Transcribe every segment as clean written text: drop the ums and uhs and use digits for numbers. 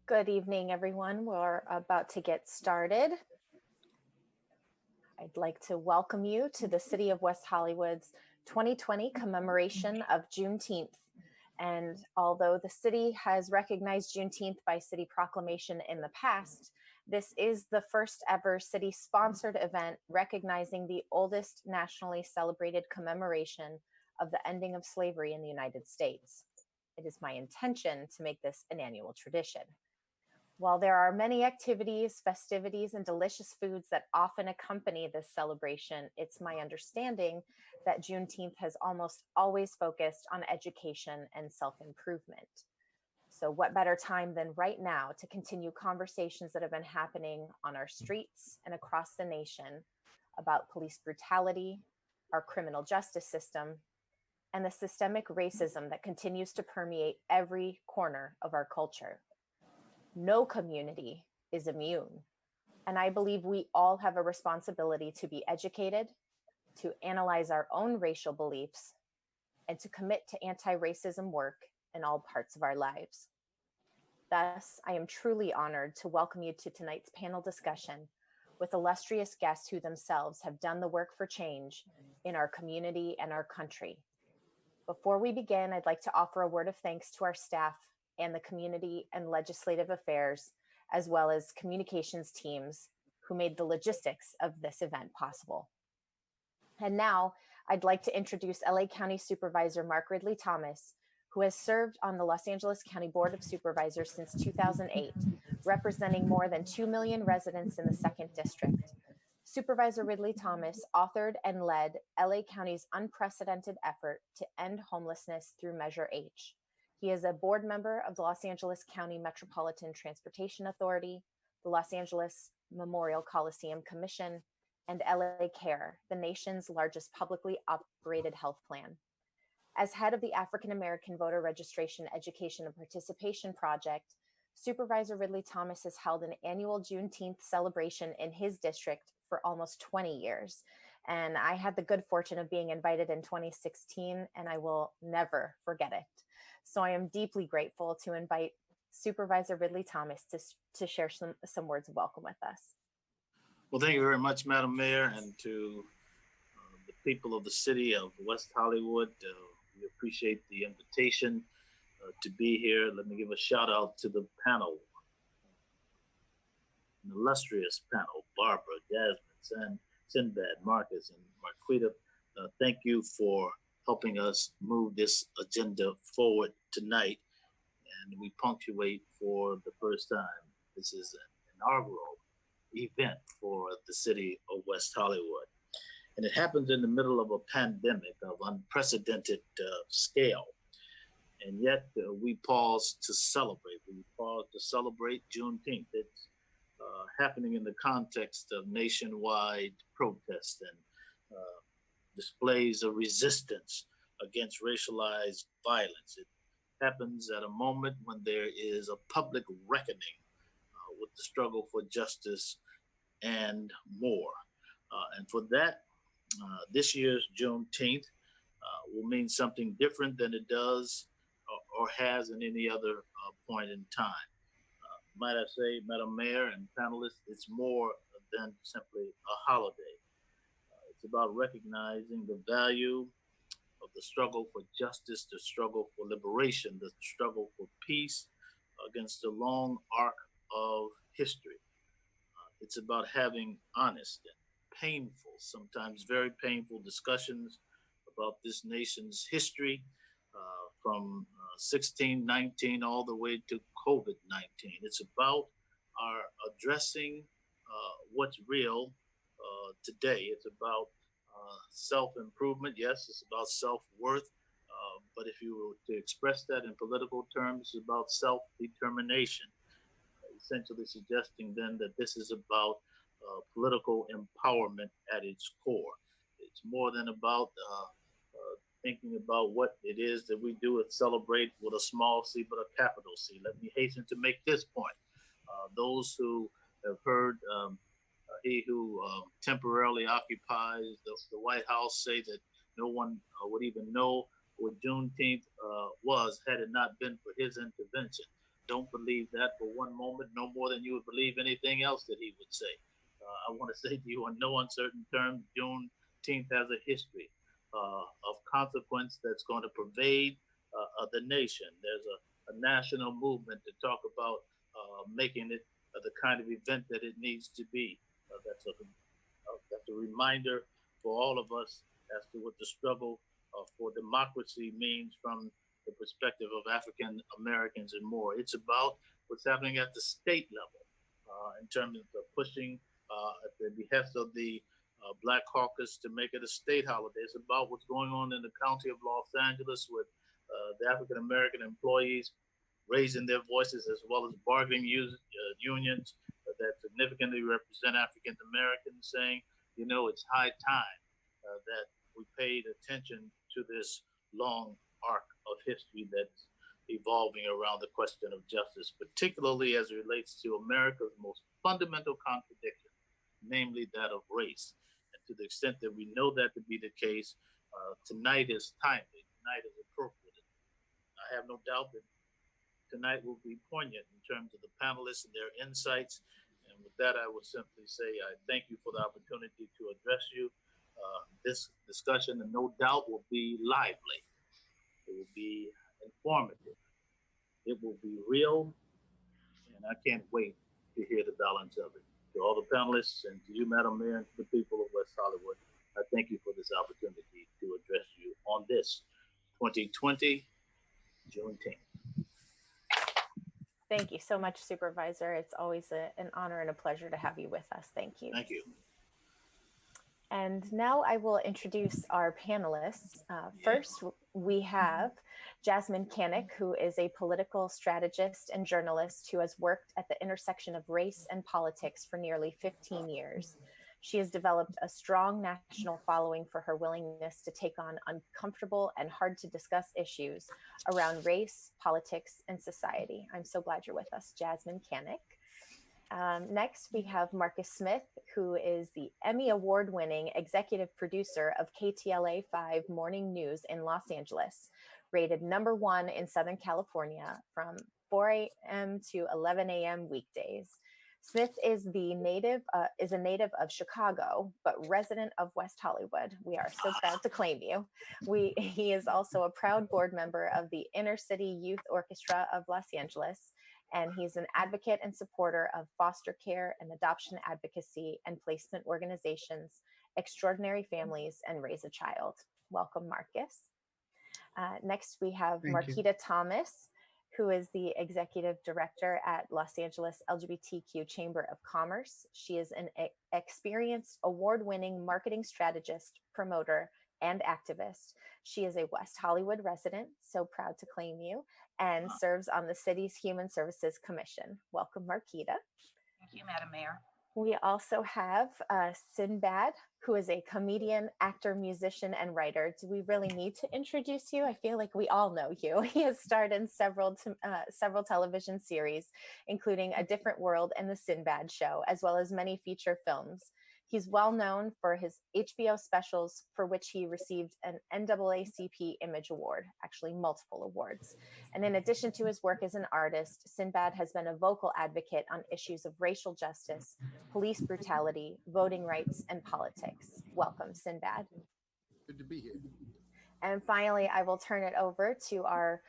Good evening, everyone. We're about to get started. I'd like to welcome you to the City of West Hollywood's 2020 commemoration of Juneteenth. And although the city has recognized Juneteenth by city proclamation in the past, this is the first ever city-sponsored event recognizing the oldest nationally celebrated commemoration of the ending of slavery in the United States. It is my intention to make this an annual tradition. While there are many activities, festivities, and delicious foods that often accompany this celebration, it's my understanding that Juneteenth has almost always focused on education and self-improvement. So what better time than right now to continue conversations that have been happening on our streets and across the nation about police brutality, our criminal justice system, and the systemic racism that continues to permeate every corner of our culture. No community is immune. And I believe we all have a responsibility to be educated, to analyze our own racial beliefs, and to commit to anti-racism work in all parts of our lives. Thus, I am truly honored to welcome you to tonight's panel discussion with illustrious guests who themselves have done the work for change in our community and our country. Before we begin, I'd like to offer a word of thanks to our staff and the community and legislative affairs, as well as communications teams who made the logistics of this event possible. And now I'd like to introduce LA County Supervisor Mark Ridley Thomas, who has served on the Los Angeles County Board of Supervisors since 2008, representing more than 2 million residents in the 2nd District. Supervisor Ridley Thomas authored and led LA County's unprecedented effort to end homelessness through Measure H. He is a board member of the Los Angeles County Metropolitan Transportation Authority, the Los Angeles Memorial Coliseum Commission, and LA Care, the nation's largest publicly operated health plan. As head of the African American Voter Registration Education and Participation Project, Supervisor Ridley Thomas has held an annual Juneteenth celebration in his district for almost 20 years. And I had the good fortune of being invited in 2016, and I will never forget it. So I am deeply grateful to invite Supervisor Ridley Thomas to share some words of welcome with us. Well, thank you very much, Madam Mayor, and to the people of the city of West Hollywood. We appreciate the invitation to be here. Let me give a shout out to the panel, an illustrious panel, Barbara, Jasmine, Sinbad, Marcus, and Marquita. Thank you for helping us move this agenda forward tonight. And we punctuate for the first time. This is an inaugural event for the city of West Hollywood. And it happens in the middle of a pandemic of unprecedented scale. And yet we pause to celebrate. We pause to celebrate Juneteenth. It's happening in the context of nationwide protests and displays of resistance against racialized violence. It happens at a moment when there is a public reckoning with the struggle for justice and more. And for that, this year's Juneteenth will mean something different than it does or has in any other point in time. Might I say, Madam Mayor and panelists, it's more than simply a holiday. It's about recognizing the value of the struggle for justice, the struggle for liberation, the struggle for peace against the long arc of history. It's about having honest and painful, sometimes very painful discussions about this nation's history from 1619 all the way to COVID-19. It's about our addressing what's real today. It's about self-improvement. Yes, it's about self-worth. But if you were to express that in political terms, it's about self-determination, essentially suggesting then that this is about political empowerment at its core. It's more than about thinking about what it is that we do and celebrate with a small c but a capital C. Let me hasten to make this point. Those who have heard he who temporarily occupies the White House say that no one would even know what Juneteenth was had it not been for his intervention. don't believe that for one moment, no more than you would believe anything else that he would say. I want to say to you in no uncertain terms, Juneteenth has a history of consequence that's going to pervade the nation. There's a national movement to talk about making it the kind of event that it needs to be. That's a reminder for all of us as to what the struggle for democracy means from the perspective of African Americans and more. It's about what's happening at the state level in terms of pushing at the behest of the Black Caucus to make it a state holiday. It's about what's going on in the county of Los Angeles with the African American employees raising their voices, as well as bargaining unions that significantly represent African Americans, saying, you know, it's high time that we paid attention to this long arc of history that's evolving around the question of justice, particularly as it relates to America's most fundamental contradiction, namely that of race. And to the extent that we know that to be the case, tonight is timely, tonight is appropriate. I have no doubt that tonight will be poignant in terms of the panelists and their insights. And with that, I would simply say I thank you for the opportunity to address you. This discussion, and no doubt, will be lively. It will be informative. It will be real, and I can't wait to hear the balance of it. To all the panelists and to you, Madam Mayor, and to the people of West Hollywood, I thank you for this opportunity to address you on this 2020 Juneteenth. Thank you so much, Supervisor. It's always an honor and a pleasure to have you with us. Thank you. Thank you. And now I will introduce our panelists. First, we have Jasmine Canick, who is a political strategist and journalist who has worked at the intersection of race and politics for nearly 15 years. She has developed a strong national following for her willingness to take on uncomfortable and hard to discuss issues around race, politics, and society. I'm so glad you're with us, Jasmine Canick. Next, we have Marcus Smith, who is the Emmy Award-winning executive producer of KTLA 5 Morning News in Los Angeles, rated #1 in Southern California from 4 a.m. to 11 a.m. weekdays. Smith is a native of Chicago, but resident of West Hollywood. We are so proud to claim you. He is also a proud board member of the Inner City Youth Orchestra of Los Angeles, and he's an advocate and supporter of foster care and adoption advocacy and placement organizations, Extraordinary Families, and Raise a Child. Welcome, Marcus. Next, we have Marquita Thomas, who is the executive director at Los Angeles LGBTQ Chamber of Commerce. She is an experienced, award-winning marketing strategist, promoter, and activist. She is a West Hollywood resident, so proud to claim you, and serves on the city's Human Services Commission. Welcome, Marquita. Thank you, Madam Mayor. We also have Sinbad, who is a comedian, actor, musician, and writer. Do we really need to introduce you? I feel like we all know you. He has starred in several television series, including A Different World and The Sinbad Show, as well as many feature films. He's well known for his HBO specials, for which he received an NAACP Image Award, actually multiple awards. And in addition to his work as an artist, Sinbad has been a vocal advocate on issues of racial justice, police brutality, voting rights, and politics. Welcome, Sinbad. Good to be here. And finally, I will turn it over to our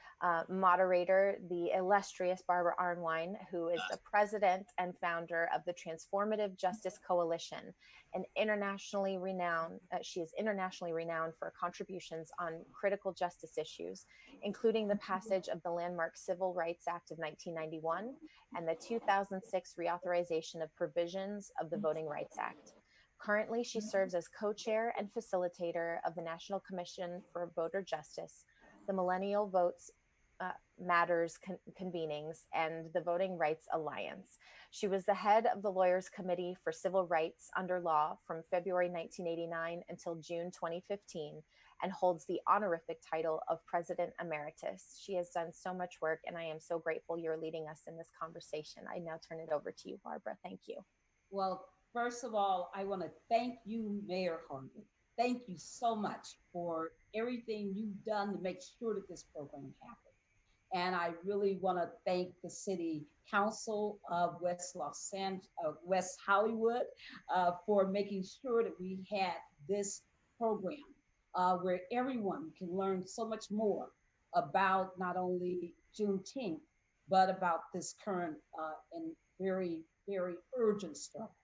moderator, the illustrious Barbara Arnwine, who is the president and founder of the Transformative Justice Coalition, she is internationally renowned for contributions on critical justice issues, including the passage of the landmark Civil Rights Act of 1991 and the 2006 reauthorization of provisions of the Voting Rights Act. Currently, she serves as co-chair and facilitator of the National Commission for Voter Justice, the Millennial Votes Matters convenings, and the Voting Rights Alliance. She was the head of the Lawyers Committee for Civil Rights under law from February 1989 until June 2015, and holds the honorific title of President Emeritus. She has done so much work, and I am so grateful you're leading us in this conversation. I now turn it over to you, Barbara. Thank you. Well, first of all, I want to thank you, Mayor Harvey. Thank you so much for everything you've done to make sure that this program happens. And I really want to thank the City Council of West Hollywood for making sure that we had this program where everyone can learn so much more about not only Juneteenth, but about this current and very, very urgent struggle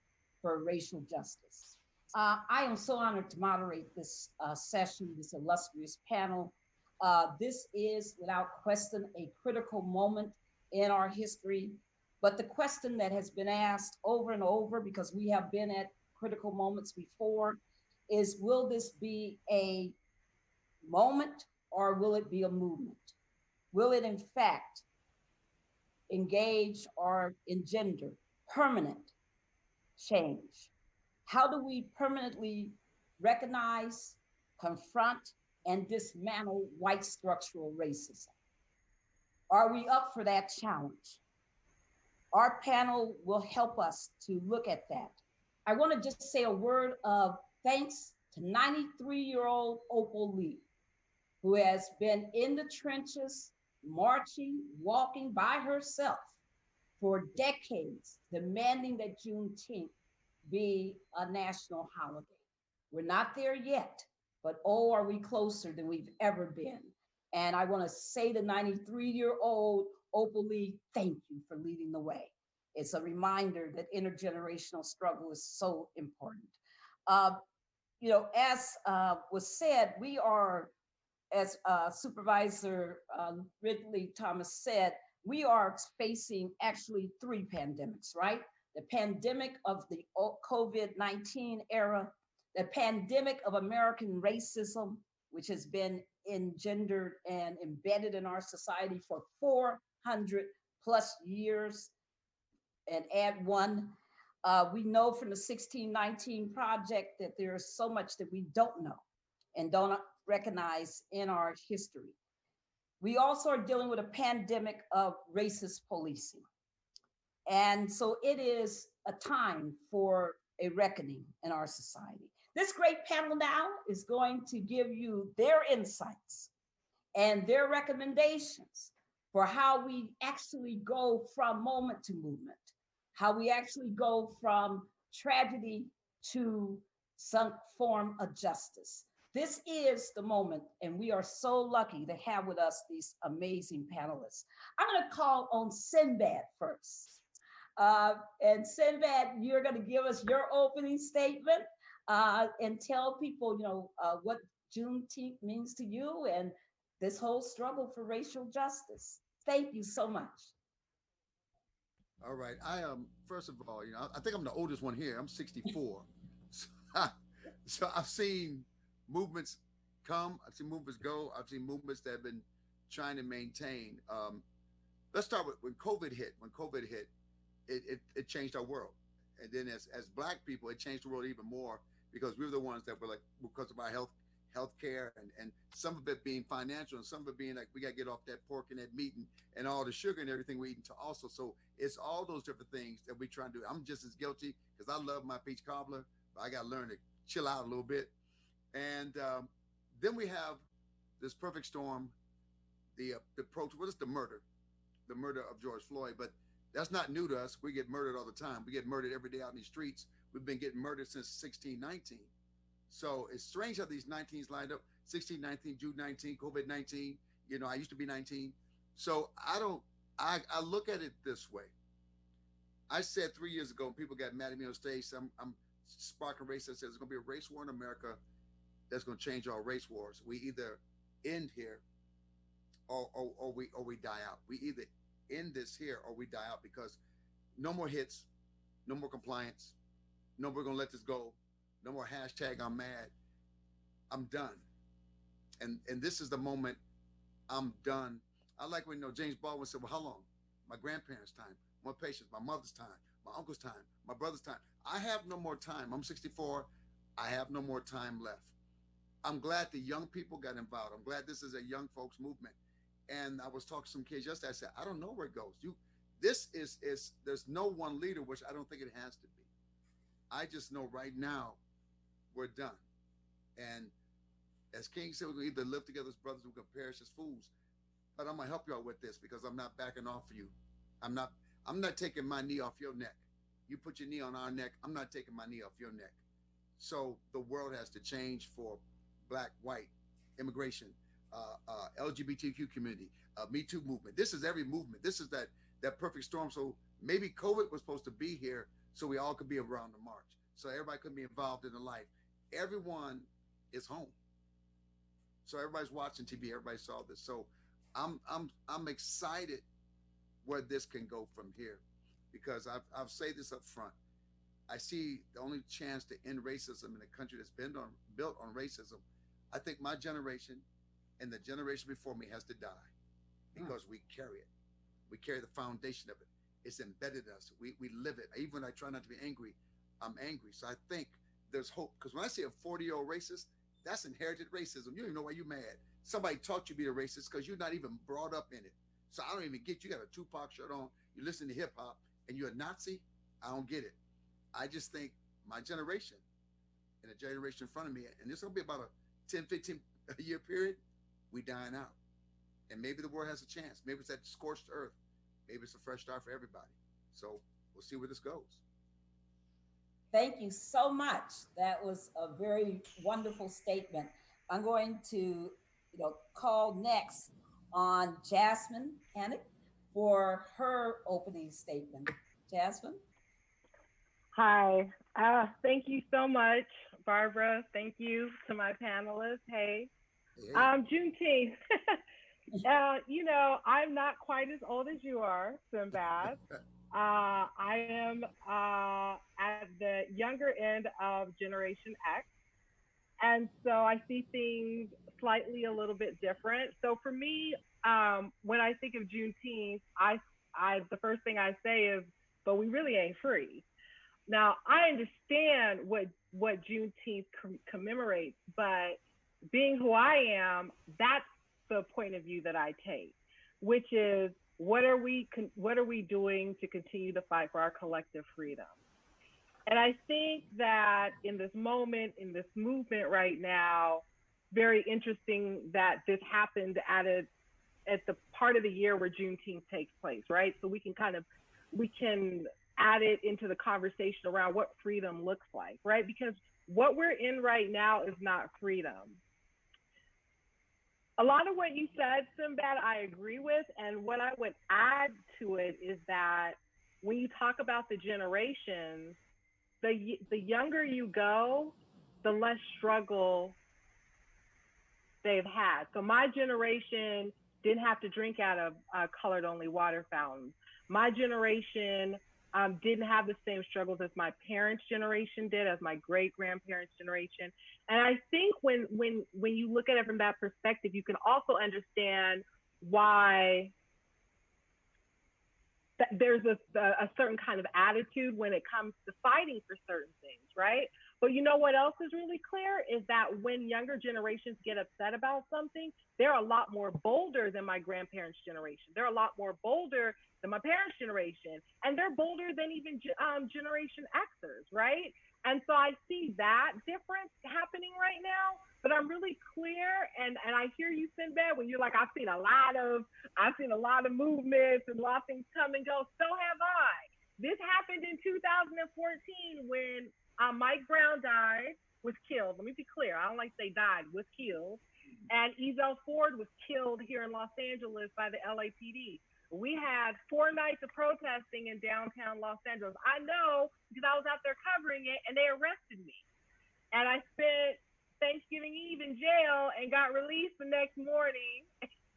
for racial justice. I am so honored to moderate this session, this illustrious panel. This is, without question, a critical moment in our history. But the question that has been asked over and over, because we have been at critical moments before, is will this be a moment or will it be a movement? Will it, in fact, engage or engender permanent change? How do we permanently recognize, confront, and dismantle white structural racism? Are we up for that challenge? Our panel will help us to look at that. I want to just say a word of thanks to 93-year-old Opal Lee, who has been in the trenches, marching, walking by herself for decades, demanding that Juneteenth be a national holiday. We're not there yet, but oh, are we closer than we've ever been. And I want to say to 93-year-old Opal Lee, thank you for leading the way. It's a reminder that intergenerational struggle is so important. Uh, as was said, we are, as Supervisor Ridley Thomas said, we are facing actually 3 pandemics, right? The pandemic of the COVID-19 era, the pandemic of American racism, which has been engendered and embedded in our society for 400 plus years, and add one. We know from the 1619 Project that there's so much that we don't know and don't recognize in our history. We also are dealing with a pandemic of racist policing. And so it is a time for a reckoning in our society. This great panel now is going to give you their insights and their recommendations for how we actually go from moment to movement, how we actually go from tragedy to some form of justice. This is the moment, and we are so lucky to have with us these amazing panelists. I'm going to call on Sinbad first. And Sinbad, you're going to give us your opening statement and tell people, what Juneteenth means to you and this whole struggle for racial justice. Thank you so much. All right. I first of all, I think I'm the oldest one here. I'm 64. So I've seen movements come, I've seen movements go, I've seen movements that have been trying to maintain. Let's start with when COVID hit. When COVID hit, it changed our world. And then as Black people, it changed the world even more because we were the ones that were like, because of our health care and some of it being financial and some of it being like, we got to get off that pork and that meat and all the sugar and everything we're eating to also. So it's all those different things that we try to do. I'm just as guilty because I love my peach cobbler, but I got to learn to chill out a little bit. And then we have this perfect storm, the approach, what is the murder of George Floyd, but that's not new to us. We get murdered all the time. We get murdered every day out in the streets. We've been getting murdered since 1619. So it's strange how these 19s lined up, 16, 19, June 19, COVID-19, I used to be 19. So I look at it this way. I said 3 years ago, when people got mad at me on stage, I'm sparking race. I said, there's going to be a race war in America that's going to change all race wars. We either end here or we die out. We either end this here or we die out because no more hits, no more compliance, no more going to let this go, no more hashtag I'm mad. I'm done. And this is the moment I'm done. I like when James Baldwin said, well, how long? My grandparents' time, my patients, my mother's time, my uncle's time, my brother's time. I have no more time. I'm 64. I have no more time left. I'm glad the young people got involved. I'm glad this is a young folks movement. And I was talking to some kids yesterday. I said, I don't know where it goes. This is there's no one leader, which I don't think it has to be. I just know right now we're done. And as King said, we're going to either live together as brothers, we're going to perish as fools. but I'm gonna help you out with this because I'm not backing off of you. I'm not. I'm not taking my knee off your neck. You put your knee on our neck. I'm not taking my knee off your neck. So the world has to change for black, white, immigration, LGBTQ community, Me Too movement. This is every movement. This is that perfect storm. So maybe COVID was supposed to be here so we all could be around the march. So everybody could be involved in the life. Everyone is home. So everybody's watching TV. Everybody saw this. So I'm excited where this can go from here, because I've said this up front. I see the only chance to end racism in a country that's been built on racism. I think my generation and the generation before me has to die because we carry it. We carry the foundation of it. It's embedded in us. We live it. Even when I try not to be angry, I'm angry. So I think there's hope, because when I see a 40-year-old racist, that's inherited racism. You don't even know why you're mad. Somebody taught you to be a racist because you're not even brought up in it. So I don't even get you. You got a Tupac shirt on, you listen to hip hop, and you're a Nazi. I don't get it. I just think my generation and the generation in front of me, and this will be about a 10, 15 year period, we dying out. And maybe the world has a chance. Maybe it's that scorched earth. Maybe it's a fresh start for everybody. So we'll see where this goes. Thank you so much. That was a very wonderful statement. I'm going to, call next on Jasmine Hannick for her opening statement. Jasmine? Hi. Thank you so much, Barbara. Thank you to my panelists. Hey. Hey. Juneteenth. I'm not quite as old as you are, Sinbad. I am at the younger end of Generation X. And so I see things slightly a little bit different. So for me, when I think of Juneteenth, I the first thing I say is, but we really ain't free. Now, I understand what Juneteenth commemorates, but being who I am, that's the point of view that I take, which is, what are we doing to continue to fight for our collective freedom? And I think that in this moment, in this movement right now, very interesting that this happened at the part of the year where Juneteenth takes place, right? So we can add it into the conversation around what freedom looks like, right? Because what we're in right now is not freedom. A lot of what you said, Sinbad, I agree with. And what I would add to it is that when you talk about the generations, the younger you go, the less struggle they've had. So my generation didn't have to drink out of colored only water fountains. My generation didn't have the same struggles as my parents' generation did, as my great grandparents' generation. And I think when you look at it from that perspective, you can also understand why there's a certain kind of attitude when it comes to fighting for certain things, right? But you know what else is really clear is that when younger generations get upset about something, they're a lot more bolder than my grandparents' generation. They're a lot more bolder than my parents' generation, and they're bolder than even Generation Xers, right? And so I see that difference happening right now, but I'm really clear, and I hear you, Sinbad, when you're like, I've seen a lot of movements and a lot of things come and go. So have I. This happened in 2014 when Mike Brown was killed. Let me be clear. I don't like to say died, was killed. And Ezell Ford was killed here in Los Angeles by the LAPD. We had 4 nights of protesting in downtown Los Angeles. I know because I was out there covering it, and they arrested me. And I spent Thanksgiving Eve in jail and got released the next morning.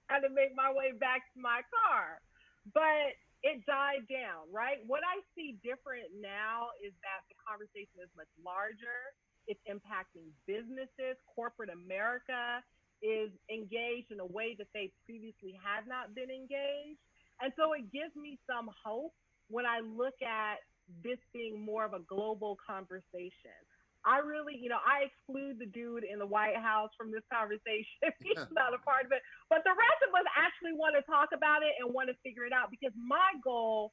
Had to make my way back to my car. But it died down, right? What I see different now is that the conversation is much larger. It's impacting businesses. Corporate America is engaged in a way that they previously had not been engaged. And so it gives me some hope when I look at this being more of a global conversation. I really, I exclude the dude in the White House from this conversation. He's not a part of it. But the rest of us actually want to talk about it and want to figure it out, because my goal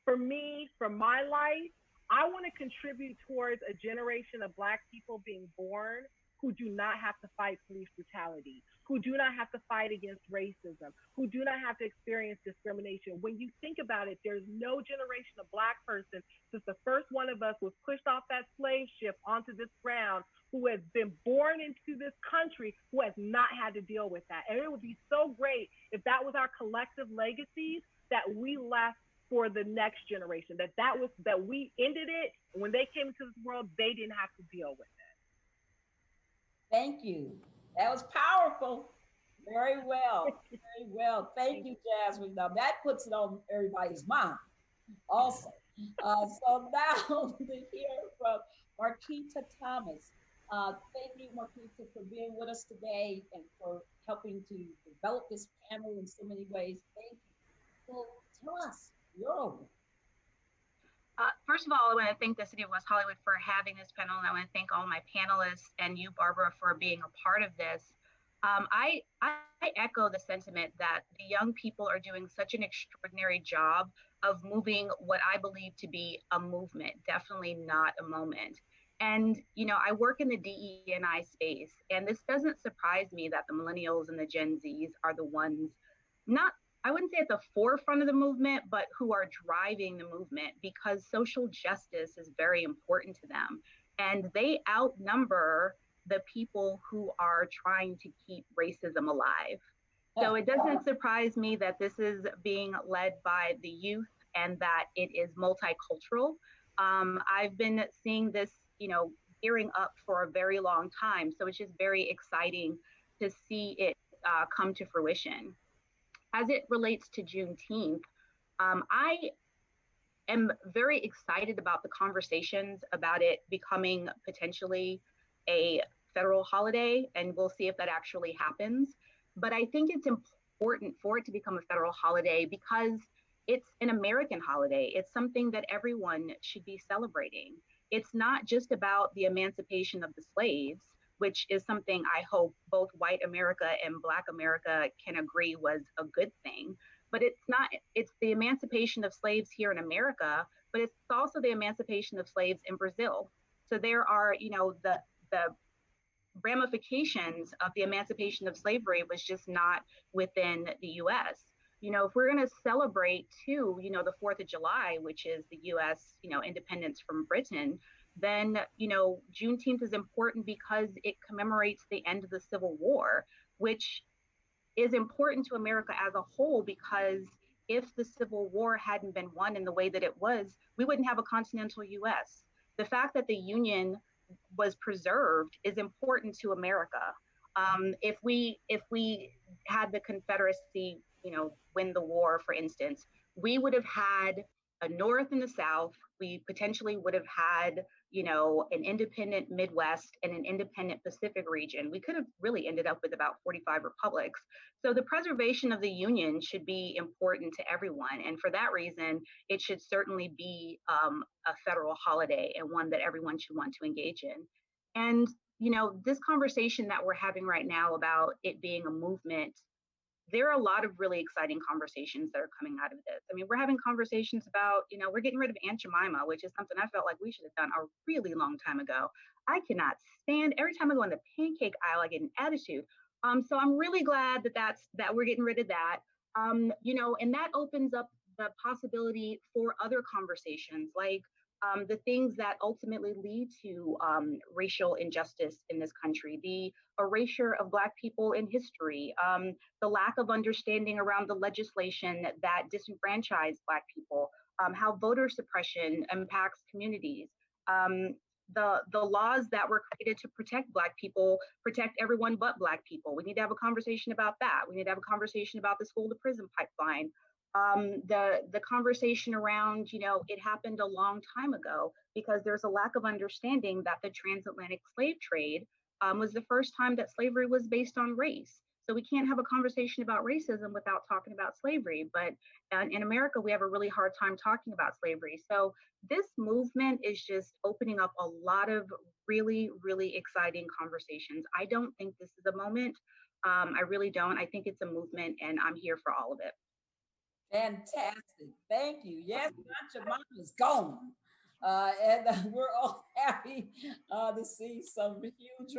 for me, for my life, I want to contribute towards a generation of Black people being born who do not have to fight police brutality, who do not have to fight against racism, who do not have to experience discrimination. When you think about it, there's no generation of Black person since the first one of us was pushed off that slave ship onto this ground who has been born into this country who has not had to deal with that. And it would be so great if that was our collective legacies that we left for the next generation, that we ended it. And when they came into this world, they didn't have to deal with it. Thank you. That was powerful. Very well. Very well. Thank you, Jasmine. Now that puts it on everybody's mind also. So now to hear from Marquita Thomas. Thank you, Marquita, for being with us today and for helping to develop this panel in so many ways. Thank you. So tell us, you're over. First of all, I want to thank the City of West Hollywood for having this panel, and I want to thank all my panelists and you, Barbara, for being a part of this. I echo the sentiment that the young people are doing such an extraordinary job of moving what I believe to be a movement, definitely not a moment. And, you know, I work in the DE&I space, and this doesn't surprise me that the millennials and the Gen Zs are the ones not, I wouldn't say at the forefront of the movement, but who are driving the movement because social justice is very important to them. And they outnumber the people who are trying to keep racism alive. So it doesn't surprise me that this is being led by the youth and that it is multicultural. I've been seeing this, you know, gearing up for a very long time. So it's just very exciting to see it come to fruition. As it relates to Juneteenth, I am very excited about the conversations about it becoming potentially a federal holiday, and we'll see if that actually happens. But I think it's important for it to become a federal holiday because it's an American holiday. It's something that everyone should be celebrating. It's not just about the emancipation of the slaves, which is something I hope both white America and Black America can agree was a good thing. But it's not, it's the emancipation of slaves here in America, but it's also the emancipation of slaves in Brazil. So there are, you know, the ramifications of the emancipation of slavery was just not within the US. You know, if we're going to celebrate too, you know, the 4th of July, which is the US, you know, independence from Britain, then, you know, Juneteenth is important because it commemorates the end of the Civil War, which is important to America as a whole, because if the Civil War hadn't been won in the way that it was, we wouldn't have a continental US. The fact that the Union was preserved is important to America. If we had the Confederacy, you know, win the war, for instance, we would have had a North and the South. We potentially would have had, you know, an independent Midwest and an independent Pacific region. We could have really ended up with about 45 republics. So the preservation of the Union should be important to everyone. And for that reason, it should certainly be a federal holiday and one that everyone should want to engage in. And, you know, this conversation that we're having right now about it being a movement, there are a lot of really exciting conversations that are coming out of this. I mean, we're having conversations about, you know, we're getting rid of Aunt Jemima, which is something I felt like we should have done a really long time ago. I cannot stand, every time I go in the pancake aisle, I get an attitude. So I'm really glad that we're getting rid of that. You know, and that opens up the possibility for other conversations, like the things that ultimately lead to racial injustice in this country, the erasure of Black people in history, the lack of understanding around the legislation that disenfranchised Black people, how voter suppression impacts communities, the laws that were created to protect Black people protect everyone but Black people. We need to have a conversation about that. We need to have a conversation about the school to prison pipeline. The conversation around, you know, it happened a long time ago because there's a lack of understanding that the transatlantic slave trade was the first time that slavery was based on race. So we can't have a conversation about racism without talking about slavery. But in America, we have a really hard time talking about slavery. So this movement is just opening up a lot of really, really exciting conversations. I don't think this is a moment. I really don't. I think it's a movement, and I'm here for all of it. Fantastic. Thank you. Yes, Aunt Jemima is gone. And we're all happy to see some huge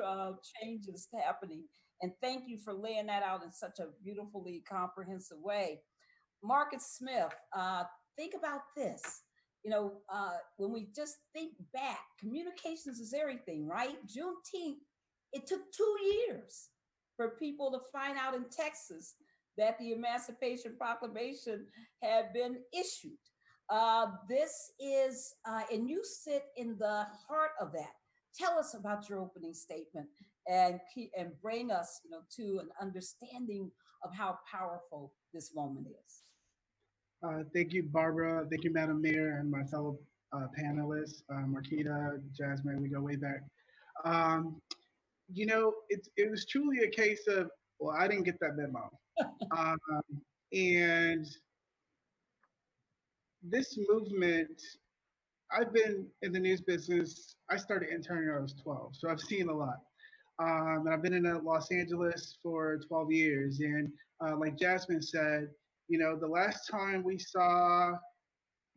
changes happening. And thank you for laying that out in such a beautifully comprehensive way. Marcus Smith, think about this. When we just think back, communications is everything, right? Juneteenth, it took 2 years for people to find out in Texas that the Emancipation Proclamation had been issued. This is, and you sit in the heart of that. Tell us about your opening statement and bring us, to an understanding of how powerful this moment is. Thank you, Barbara. Thank you, Madam Mayor, and my fellow panelists, Marquita, Jasmine. We go way back. Um, it was truly a case of, well, I didn't get that memo. Um, and this movement, I've been in the news business. I started interning when I was 12, so I've seen a lot. And I've been in Los Angeles for 12 years. And like Jasmine said, the last time we saw,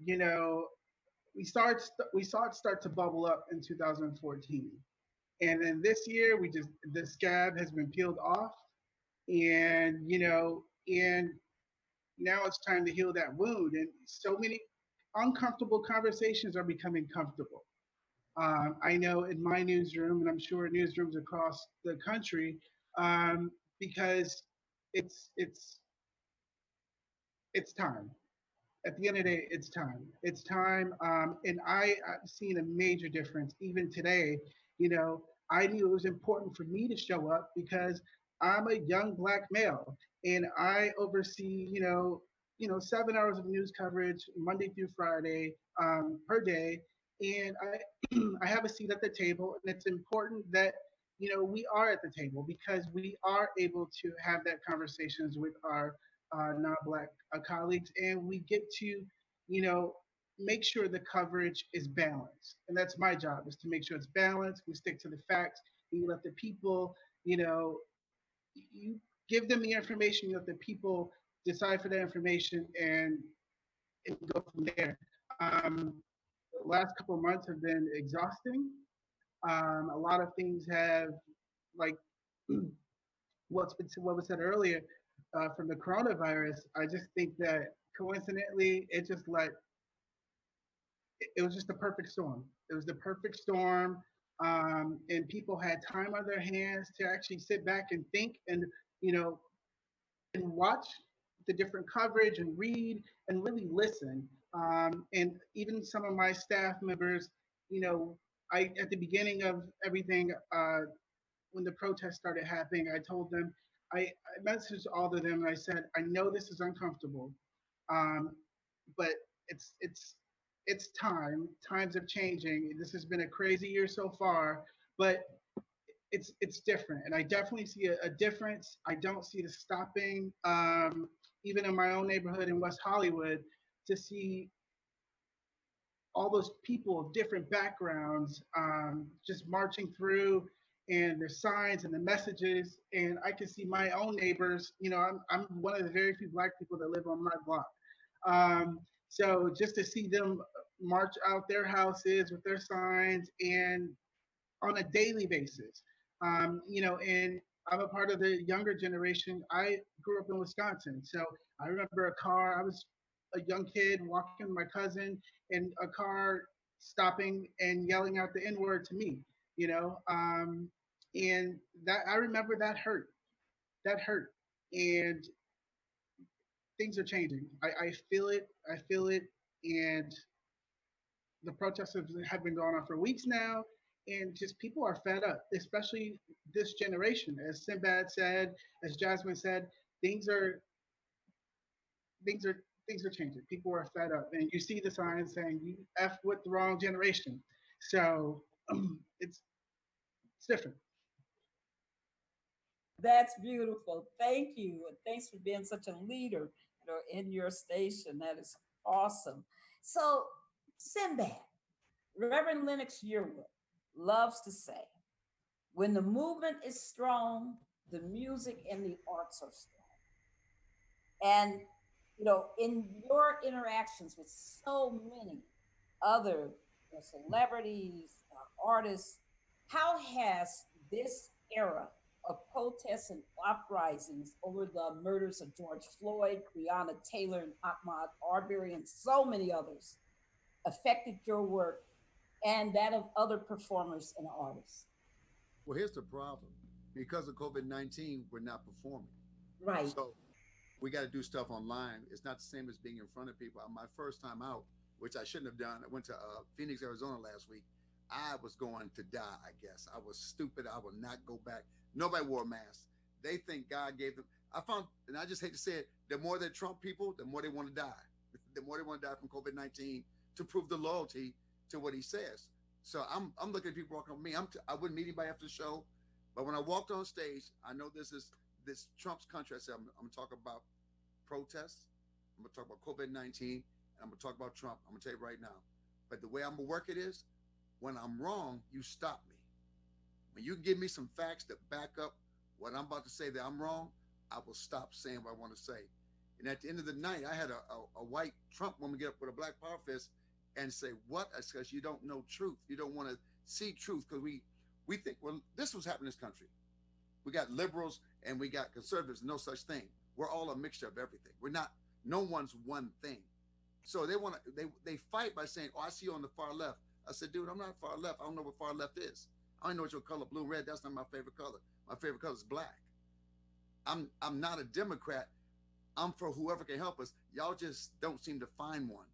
you know, we saw it start to bubble up in 2014. And then this year, the scab has been peeled off, and and now it's time to heal that wound. And so many uncomfortable conversations are becoming comfortable. I know in my newsroom, and I'm sure newsrooms across the country, because it's it's it's time. At the end of the day, it's time. It's time. And I've seen a major difference even today. I knew it was important for me to show up because I'm a young black male and I oversee, 7 hours of news coverage Monday through Friday per day. And I have a seat at the table, and it's important that we are at the table because we are able to have that conversations with our non-black colleagues, and we get to, you know, make sure the coverage is balanced. And that's my job, is to make sure it's balanced. We stick to the facts. You let the people, you give them the information. You let the people decipher that information and go from there. The last couple of months have been exhausting. A lot of things have, like what was said earlier, from the coronavirus. I just think that coincidentally, it was just the perfect storm. It was the perfect storm, and people had time on their hands to actually sit back and think, and you know and watch the different coverage and read and really listen. And even some of my staff members, you know, I at the beginning of everything, when the protests started happening, I told them, I messaged all of them, and I said, I know this is uncomfortable, um, but it's time. Times are changing. This has been a crazy year so far, but it's different, and I definitely see a difference. I don't see the stopping. Even in my own neighborhood in West Hollywood, to see all those people of different backgrounds, just marching through, and the signs and the messages. And I can see my own neighbors. I'm one of the very few black people that live on my block. So just to see them march out their houses with their signs and on a daily basis. And I'm a part of the younger generation. I grew up in Wisconsin, so I remember a car. I was a young kid walking with my cousin, and a car stopping and yelling out the N word to me. And that I remember that hurt. That hurt, and things are changing. I feel it. I feel it, and the protests have been going on for weeks now, and just people are fed up, especially this generation. As Sinbad said, as Jasmine said, things are things are things are changing. People are fed up, and you see the signs saying "you f with the wrong generation." So it's different. That's beautiful. Thank you. And thanks for being such a leader, in your station. That is awesome. So, Sinbad, Reverend Lennox Yearwood loves to say, when the movement is strong, the music and the arts are strong. And, in your interactions with so many other celebrities, artists. How has this era of protests and uprisings over the murders of George Floyd, Breonna Taylor, and Ahmaud Arbery, and so many others affected your work and that of other performers and artists? Well, here's the problem. Because of COVID-19, we're not performing. Right. So we got to do stuff online. It's not the same as being in front of people. My first time out, which I shouldn't have done, I went to Phoenix, Arizona last week. I was going to die, I guess. I was stupid. I will not go back. Nobody wore a mask. They think God gave them. I found, and I just hate to say it, the more they Trump people, the more they want to die. The more they want to die from COVID-19 to prove the loyalty to what he says. So I'm looking at people walking up with me. I wouldn't meet anybody after the show, but when I walked on stage, I know this Trump's country. I said, I'm going to talk about protests. I'm going to talk about COVID-19, and I'm going to talk about Trump. I'm going to tell you right now. But the way I'm going to work it is, when I'm wrong, you stop me. When you give me some facts that back up what I'm about to say that I'm wrong, I will stop saying what I want to say. And at the end of the night, I had a white Trump woman get up with a black power fist and say, what? It's because you don't know truth. You don't want to see truth, because we think, well, this was happening in this country. We got liberals and we got conservatives, no such thing. We're all a mixture of everything. We're not, no one's one thing. So they fight by saying, oh, I see you on the far left. I said, dude, I'm not far left. I don't know what far left is. I don't know what your color, blue, red. That's not my favorite color. My favorite color is black. I'm not a Democrat. I'm for whoever can help us. Y'all just don't seem to find one.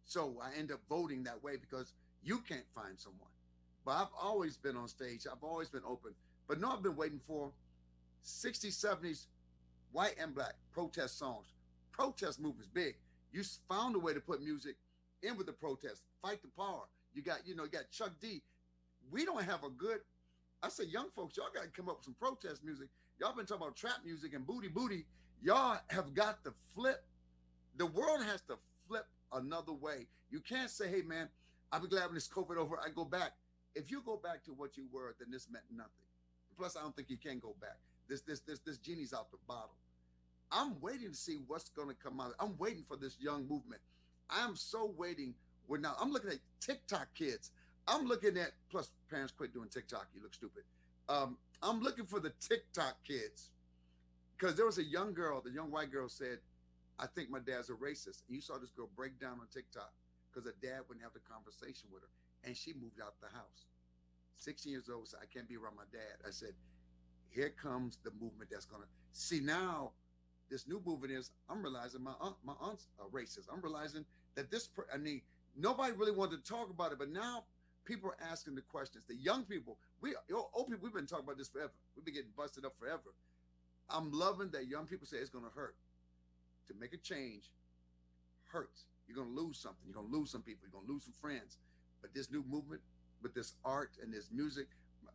So I end up voting that way because you can't find someone. But I've always been on stage. I've always been open. But no, I've been waiting for 60s, 70s, white and black protest songs. Protest movements big. You found a way to put music in with the protest. Fight the power. You got Chuck D. We don't have a good, I say, young folks, y'all got to come up with some protest music. Y'all been talking about trap music and booty booty. Y'all have got to flip. The world has to flip another way. You can't say, hey man, I'll be glad when this COVID over, I go back. If you go back to what you were, then this meant nothing. Plus, I don't think you can go back. This genie's out the bottle. I'm waiting to see what's going to come out. I'm waiting for this young movement. I'm so waiting. I'm looking at TikTok kids. I'm looking at, plus parents quit doing TikTok. You look stupid. I'm looking for the TikTok kids, because there was a young girl, the young white girl said, I think my dad's a racist. And you saw this girl break down on TikTok because her dad wouldn't have the conversation with her. And she moved out the house. 16 years old, said, I can't be around my dad. I said, here comes the movement that's going to, see now, this new movement is, I'm realizing my aunt's a racist. I'm realizing that nobody really wanted to talk about it, but now people are asking the questions. The young people, old people, we've been talking about this forever. We've been getting busted up forever. I'm loving that young people say it's going to hurt. To make a change hurts. You're going to lose something. You're going to lose some people. You're going to lose some friends. But this new movement with this art and this music,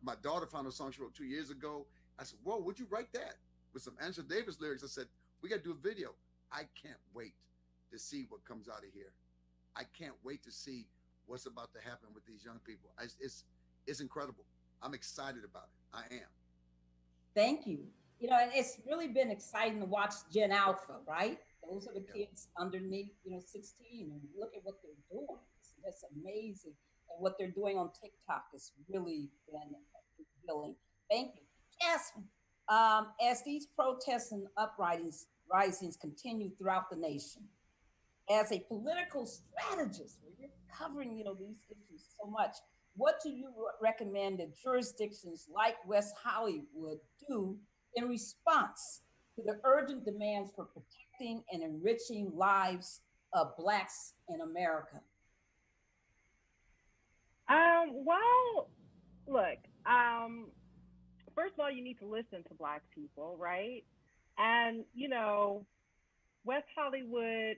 my daughter found a song she wrote 2 years ago. I said, whoa, would you write that? With some Angela Davis lyrics. I said, we got to do a video. I can't wait to see what comes out of here. I can't wait to see what's about to happen with these young people. It's incredible. I'm excited about it. I am. Thank you. And it's really been exciting to watch Gen Alpha, right? Those are the kids underneath, 16, and look at what they're doing. That's amazing. And what they're doing on TikTok has really been revealing. Thank you. Jasmine, as these protests and uprisings continue throughout the nation, as a political strategist, where you're covering, these issues so much, what do you recommend that jurisdictions like West Hollywood do in response to the urgent demands for protecting and enriching lives of Blacks in America? Well, look, first of all, you need to listen to Black people, right? And, West Hollywood,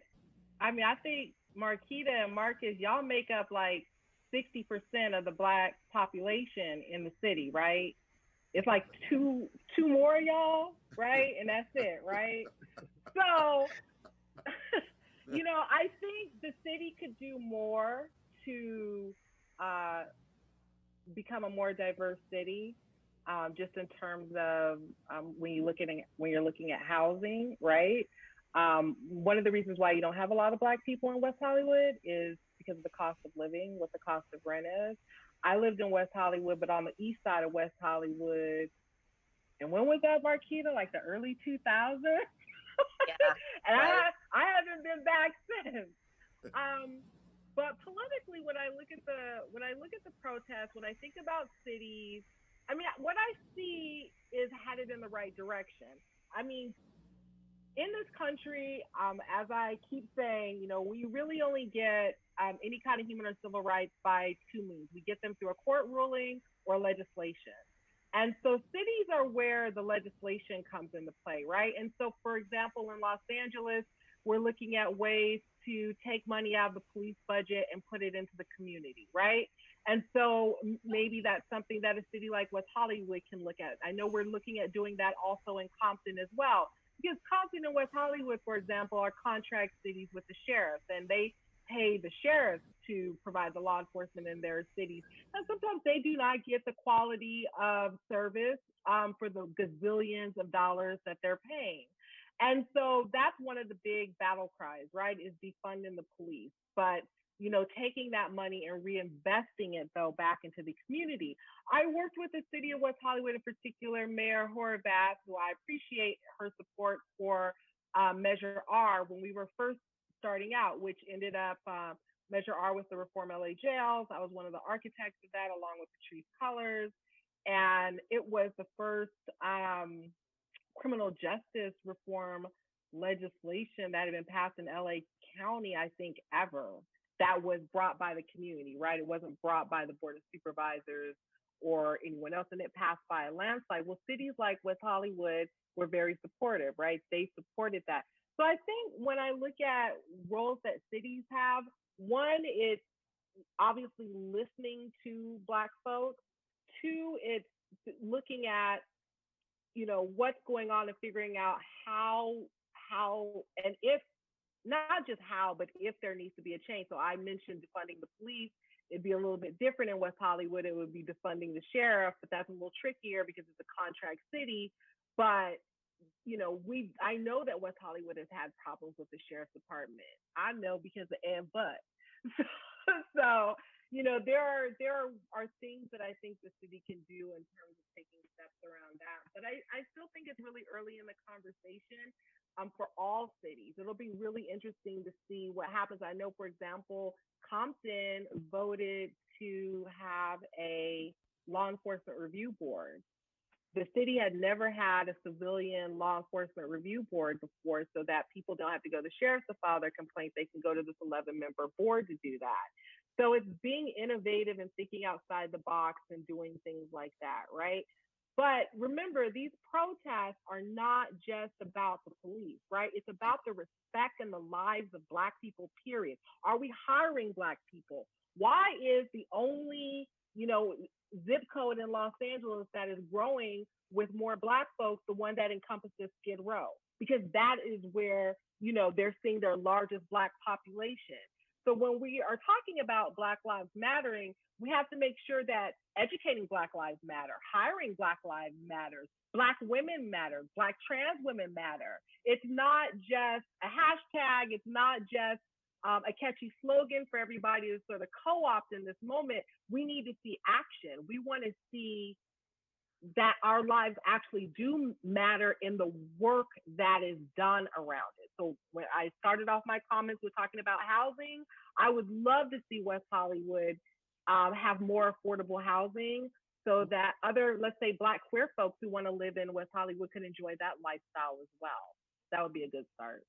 I think Marquita and Marcus, y'all make up like 60% of the Black population in the city, right? It's like two more of y'all, right? And that's it, right? So, I think the city could do more to become a more diverse city, just in terms of when you're looking at housing, right? One of the reasons why you don't have a lot of Black people in West Hollywood is because of the cost of living, what the cost of rent is. I lived in West Hollywood, but on the east side of West Hollywood. And when was that, Marquita? Like the early 2000s? Yeah. And Right. I haven't been back since. But politically, when I look at the protests, when I think about cities, I mean, what I see is headed in the right direction. I mean, in this country, as I keep saying, you know, we really only get any kind of human or civil rights by two means. We get them through a court ruling or legislation. And so cities are where the legislation comes into play, right? And so, for example, in Los Angeles, we're looking at ways to take money out of the police budget and put it into the community, right? And so maybe that's something that a city like West Hollywood can look at. I know we're looking at doing that also in Compton as well, because Compton and West Hollywood, for example, are contract cities with the sheriffs, and they pay the sheriffs to provide the law enforcement in their cities. And sometimes they do not get the quality of service for the gazillions of dollars that they're paying. And so that's one of the big battle cries, right, is defunding the police. But, you know, taking that money and reinvesting it, though, back into the community. I worked with the city of West Hollywood, in particular, Mayor Horvath, who I appreciate her support for Measure R when we were first starting out, which ended up Measure R with the Reform LA jails. I was one of the architects of that, along with Patrice Cullors. And it was the first criminal justice reform legislation that had been passed in LA County, I think, ever, that was brought by the community, right? It wasn't brought by the Board of Supervisors or anyone else, and it passed by a landslide. Well, cities like West Hollywood were very supportive, right? They supported that. So I think when I look at roles that cities have, one, it's obviously listening to Black folks. Two, it's looking at, you know, what's going on and figuring out how, and if, not just how, but if there needs to be a change. So I mentioned defunding the police. It'd be a little bit different in West Hollywood. It would be defunding the sheriff, but that's a little trickier because it's a contract city. But, you know, I know that West Hollywood has had problems with the sheriff's department. I know because of and but. So, you know, there are things that I think the city can do in terms of taking steps around that. But I still think it's really early in the conversation for all cities. It'll be really interesting to see what happens. I know, for example, Compton voted to have a law enforcement review board. The city had never had a civilian law enforcement review board before, so that people don't have to go to the sheriff to file their complaint. They can go to this 11-member board to do that. So it's being innovative and thinking outside the box and doing things like that, right? But remember, these protests are not just about the police, right? It's about the respect and the lives of Black people, period. Are we hiring Black people? Why is the only, you know, zip code in Los Angeles that is growing with more Black folks the one that encompasses Skid Row? Because that is where, you know, they're seeing their largest Black population. So when we are talking about Black Lives Mattering, we have to make sure that educating Black Lives Matter, hiring Black Lives Matters, Black women matter, Black trans women matter. It's not just a hashtag. It's not just a catchy slogan for everybody to sort of co-opt in this moment. We need to see action. We want to see that our lives actually do matter in the work that is done around it. So when I started off my comments with talking about housing, I would love to see West Hollywood have more affordable housing so that other, let's say, Black queer folks who want to live in West Hollywood can enjoy that lifestyle as well. That would be a good start.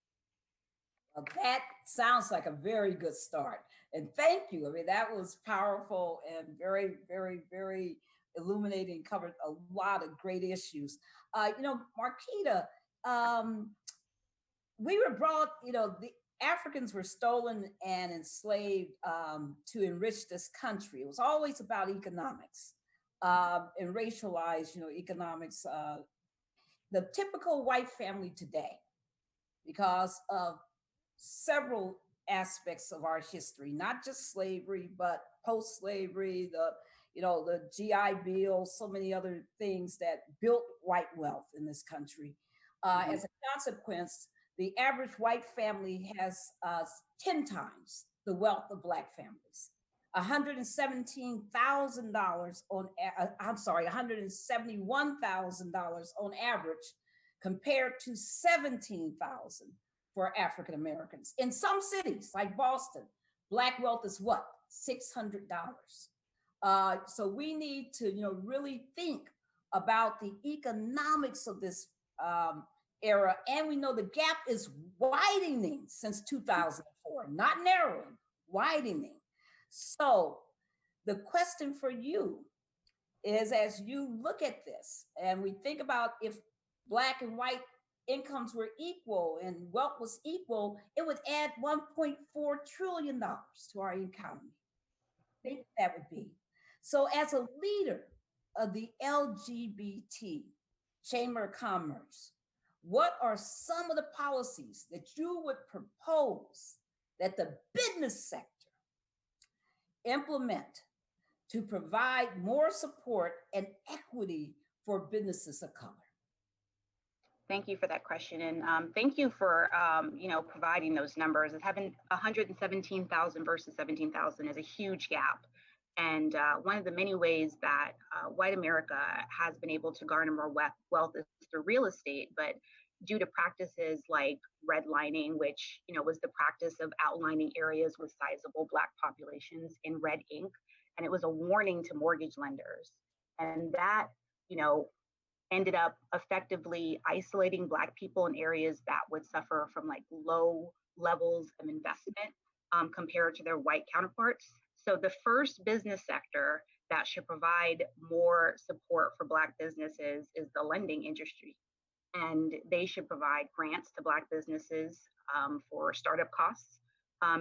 Well, that sounds like a very good start. And thank you. I mean, that was powerful and very, very, very illuminating, covered a lot of great issues. You know, Marquita, we were brought, you know, the Africans were stolen and enslaved to enrich this country. It was always about economics and racialized, you know, economics. The typical white family today, because of several aspects of our history, not just slavery, but post-slavery, the GI Bill, so many other things that built white wealth in this country. As a consequence, the average white family has 10 times the wealth of Black families. $117,000 on, I'm sorry, $171,000 on average, compared to 17,000 for African Americans. In some cities like Boston, Black wealth is what? $600. So we need to, really think about the economics of this era, and we know the gap is widening since 2004, not narrowing, widening. So the question for you is, as you look at this and we think about if Black and white incomes were equal and wealth was equal, it would add $1.4 trillion to our economy. I think that would be. So as a leader of the LGBT Chamber of Commerce, what are some of the policies that you would propose that the business sector implement to provide more support and equity for businesses of color? Thank you for that question, and thank you for providing those numbers. Having 117,000 versus 17,000 is a huge gap, and one of the many ways that white America has been able to garner more wealth is through real estate, but due to practices like redlining, which was the practice of outlining areas with sizable Black populations in red ink, and it was a warning to mortgage lenders, and that ended up effectively isolating Black people in areas that would suffer from like low levels of investment compared to their white counterparts. So the first business sector that should provide more support for Black businesses is the lending industry. And they should provide grants to Black businesses for startup costs,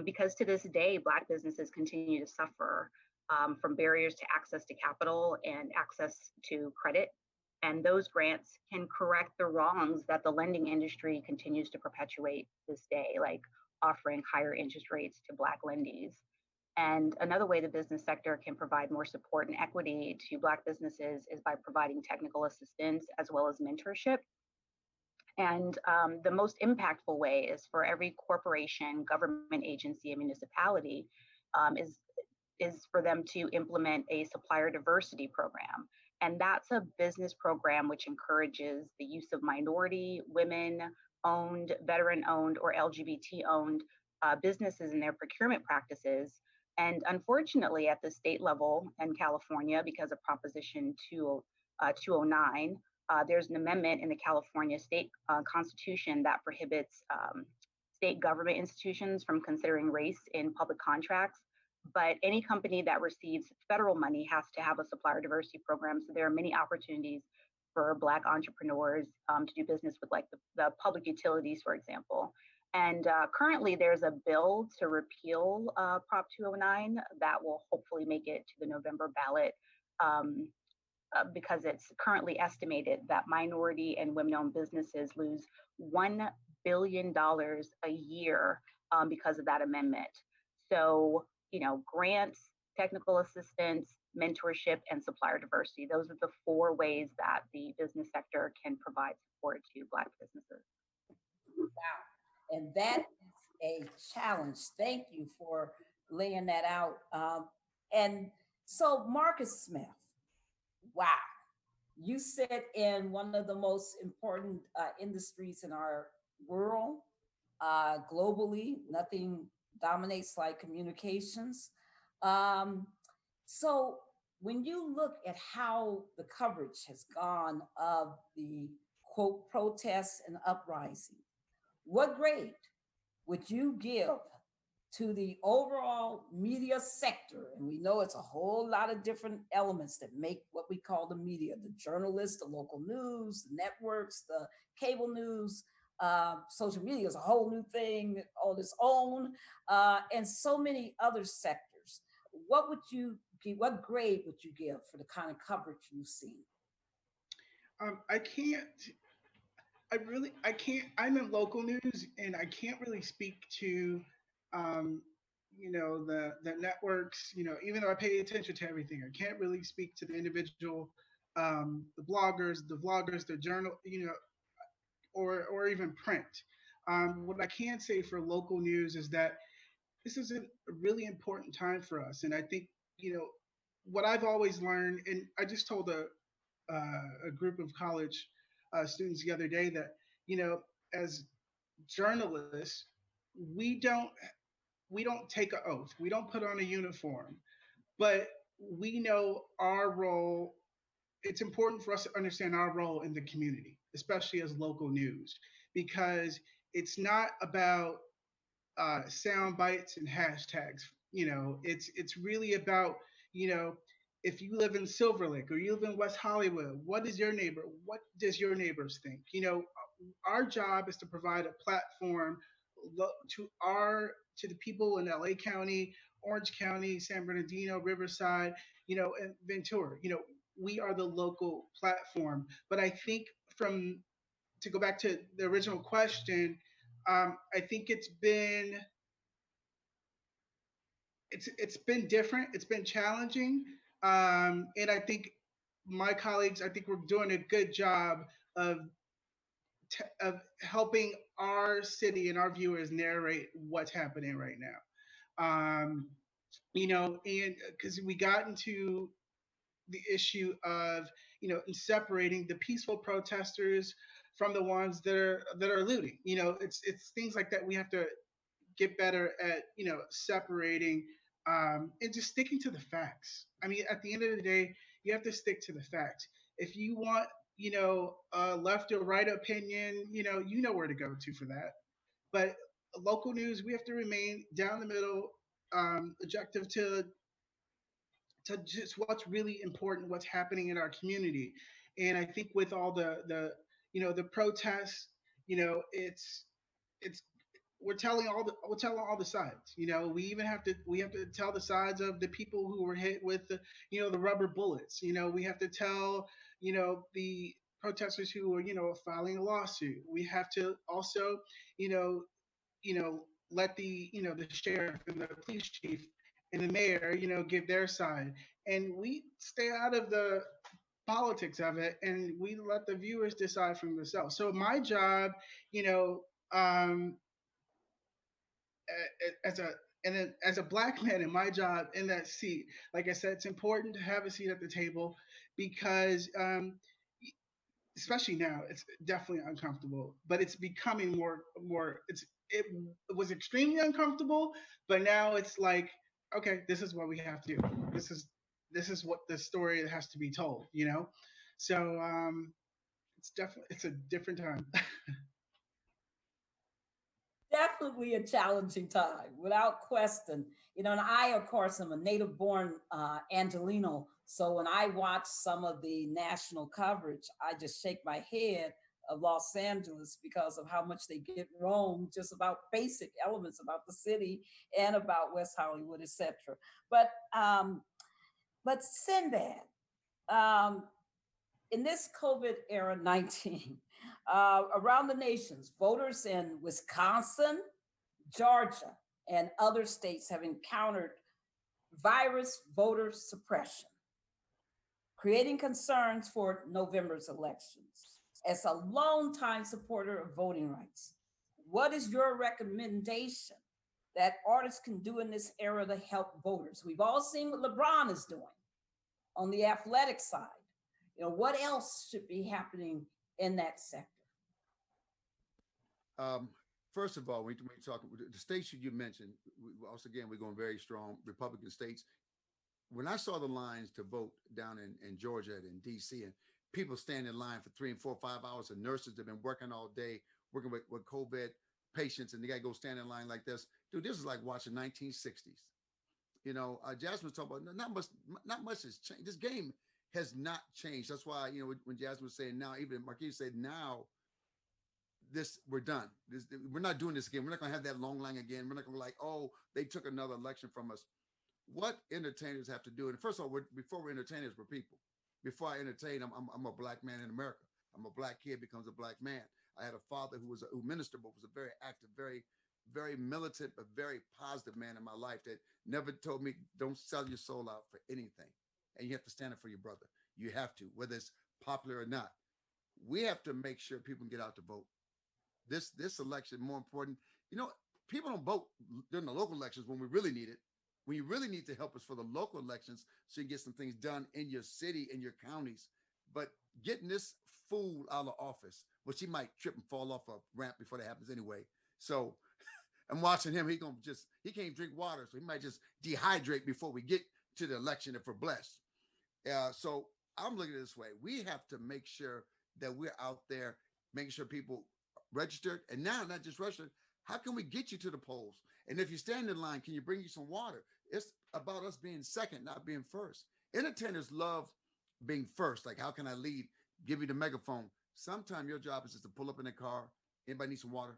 because to this day, Black businesses continue to suffer from barriers to access to capital and access to credit. And those grants can correct the wrongs that the lending industry continues to perpetuate this day, like offering higher interest rates to Black lendees. And another way the business sector can provide more support and equity to Black businesses is by providing technical assistance as well as mentorship. And the most impactful way is for every corporation, government agency, and municipality is for them to implement a supplier diversity program. And that's a business program which encourages the use of minority, women-owned, veteran-owned, or LGBT-owned businesses in their procurement practices. And unfortunately, at the state level in California, because of Proposition 209, there's an amendment in the California state constitution that prohibits state government institutions from considering race in public contracts. But any company that receives federal money has to have a supplier diversity program. So there are many opportunities for Black entrepreneurs to do business with like the public utilities, for example. And currently there's a bill to repeal Prop 209 that will hopefully make it to the November ballot, because it's currently estimated that minority and women-owned businesses lose $1 billion a year because of that amendment. So, grants, technical assistance, mentorship, and supplier diversity. Those are the 4 ways that the business sector can provide support to Black businesses. Wow. And that is a challenge. Thank you for laying that out. And so, Marcus Smith, wow. You sit in one of the most important industries in our world, globally. Nothing dominates like communications. So when you look at how the coverage has gone of the quote protests and uprising, what grade would you give to the overall media sector? And we know it's a whole lot of different elements that make what we call the media: the journalists, the local news, the networks, the cable news. Social media is a whole new thing on its own, and so many other sectors. What would you give? What grade would you give for the kind of coverage you've seen? I can't. I'm in local news, and I can't really speak to, the networks. Even though I pay attention to everything, I can't really speak to the individual, the bloggers, the vloggers, the journal, or even print. What I can say for local news is that this is a really important time for us. And I think, what I've always learned, and I just told a group of college students the other day that, as journalists, we don't we don't take an oath, we don't put on a uniform, but we know our role. It's important for us to understand our role in the community, especially as local news, because it's not about sound bites and hashtags. It's really about, you know, if you live in Silver Lake or you live in West Hollywood, what does your neighbors think? Our job is to provide a platform to the people in LA County, Orange County, San Bernardino, Riverside, and Ventura. We are the local platform. But I think, from to go back to the original question, I think it's been different. It's been challenging, and I think my colleagues, I think we're doing a good job of of helping our city and our viewers narrate what's happening right now. And because we got into the issue of, separating the peaceful protesters from the ones that are looting. It's things like that we have to get better at, separating, and just sticking to the facts. I mean, at the end of the day, you have to stick to the facts. If you want, a left or right opinion, you know where to go to for that. But local news, we have to remain down the middle, objective to just what's really important, what's happening in our community. And I think with all the protests, it's we're telling all the sides. We have to tell the sides of the people who were hit with the rubber bullets. We have to tell the protesters who are filing a lawsuit. We have to also you know let the sheriff and the police chief and the mayor give their side, and we stay out of the politics of it, and we let the viewers decide for themselves. So my job, you know, um, as a and then as a black man in my job in that seat, like I said, it's important to have a seat at the table because especially now, it's definitely uncomfortable, but it's becoming more. It was extremely uncomfortable, but now it's like, okay, this is what we have to do. This is what the story has to be told. So it's a different time. Definitely a challenging time, without question. And I, of course, am a native born Angelino. So when I watch some of the national coverage, I just shake my head of Los Angeles because of how much they get wrong just about basic elements about the city and about West Hollywood, etc. But but Sinbad, um, in this COVID era 19, around the nations, voters in Wisconsin, Georgia, and other states have encountered virus voter suppression, creating concerns for November's elections. As a longtime supporter of voting rights, what is your recommendation that artists can do in this era to help voters? We've all seen what LeBron is doing on the athletic side. What else should be happening in that sector? Um, First of all, we talk the states that you mentioned. Also, again, we're going very strong Republican states. When I saw the lines to vote down in Georgia and in DC, and people stand in line for 3 and 4, 5 hours, and nurses have been working all day, working with COVID patients, and they got to go stand in line like this. Dude, this is like watching 1960s. Jasmine was talking about not much has changed. This game has not changed. That's why, when Jasmine was saying now, even Marquise said now, we're done. We're not doing this again. We're not going to have that long line again. We're not going to be like, oh, they took another election from us. What entertainers have to do, and first of all, before we're entertainers, we're people. Before I entertain, I'm a black man in America. I'm a black kid becomes a black man. I had a father who ministered, but was a very active, very, very militant, but very positive man in my life that never told me don't sell your soul out for anything, and you have to stand up for your brother. You have to, whether it's popular or not. We have to make sure people can get out to vote. This election more important. people don't vote during the local elections when we really need it. When you really need to help us for the local elections so you can get some things done in your city, in your counties. But getting this fool out of office, well, she might trip and fall off a ramp before that happens anyway. So I'm watching him. He can't drink water, so he might just dehydrate before we get to the election if we're blessed. So I'm looking at it this way. We have to make sure that we're out there making sure people registered, and now not just registered. How can we get you to the polls? And if you stand in line, can you bring you some water? It's about us being second, not being first. Entertainers love being first. Like, how can I lead? Give you the megaphone. Sometimes your job is just to pull up in a car. Anybody need some water?